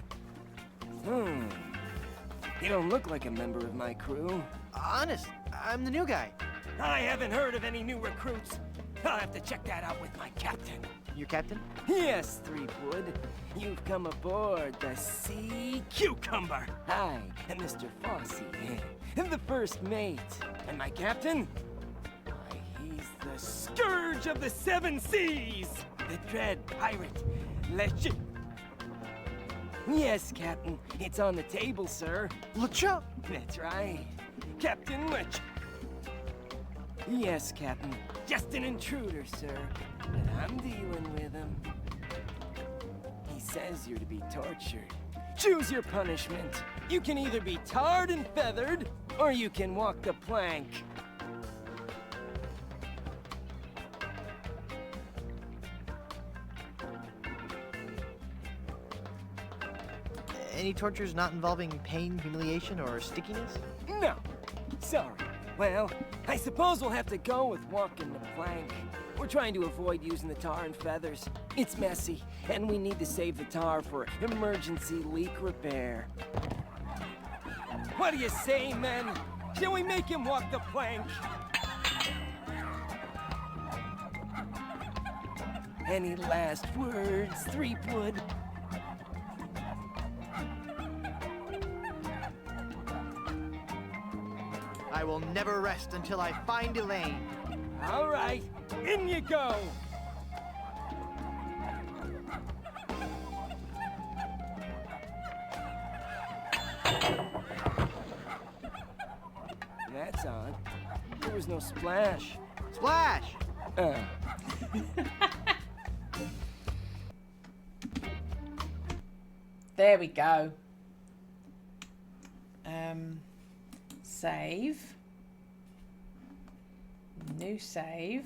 You don't look like a member of my crew. Honest, I'm the new guy. I haven't heard of any new recruits. I'll have to check that out with my captain. Your captain? Yes, Threepwood. You've come aboard the Sea Cucumber. I am Mr. Fossey, the first mate. And my captain? Why, he's the scourge of the seven seas. The dread pirate, legend. Yes, Captain. It's on the table, sir. LeChuck! That's right. Captain Lech. Yes, Captain. Just an intruder, sir. But I'm dealing with him. He says you're to be tortured. Choose your punishment. You can either be tarred and feathered, or you can walk the plank. Any tortures not involving pain, humiliation, or stickiness? No. Sorry. Well, I suppose we'll have to go with walking the plank. We're trying to avoid using the tar and feathers. It's messy, and we need to save the tar for emergency leak repair. What do you say, men? Shall we make him walk the plank? Any last words, Threepwood? I will never rest until I find Elaine. All right, in you go. That's odd. There was no splash. Splash! There we go. Save. New save.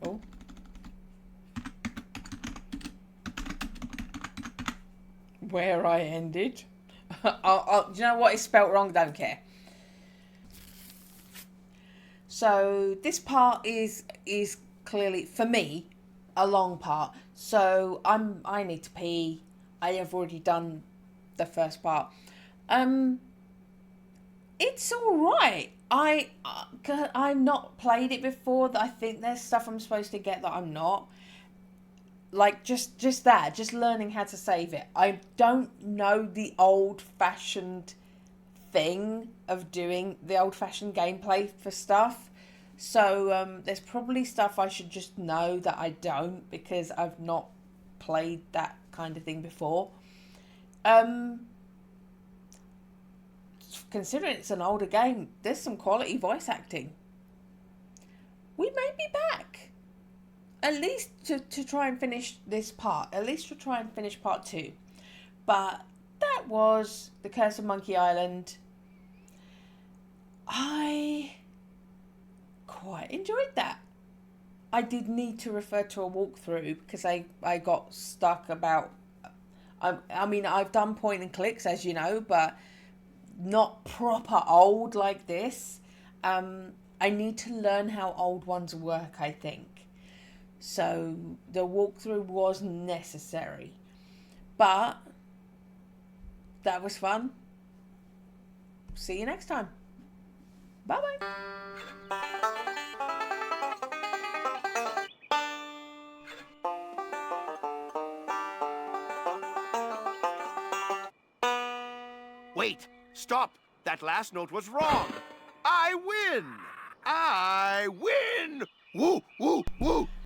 Oh. Where I ended. Do you know what? It's spelt wrong. Don't care. So this part is clearly, for me, a long part. So I need to pee. I have already done the first part. It's all right. I've not played it before. I think there's stuff I'm supposed to get that I'm not. Like just learning how to save it. I don't know the old-fashioned thing of doing the old-fashioned gameplay for stuff. So there's probably stuff I should just know that I don't, because I've not played that kind of thing before. Considering it's an older game, there's some quality voice acting. We may be back. At least to try and finish this part. At least to try and finish part 2. But that was The Curse of Monkey Island. I quite enjoyed that. I did need to refer to a walkthrough because I got stuck about... I mean, I've done point and clicks, as you know, but not proper old like this. I need to learn how old ones work, I think. So the walkthrough was necessary. But that was fun. See you next time. Bye-bye. Wait! Stop! That last note was wrong! I win! I win! Woo, woo, woo!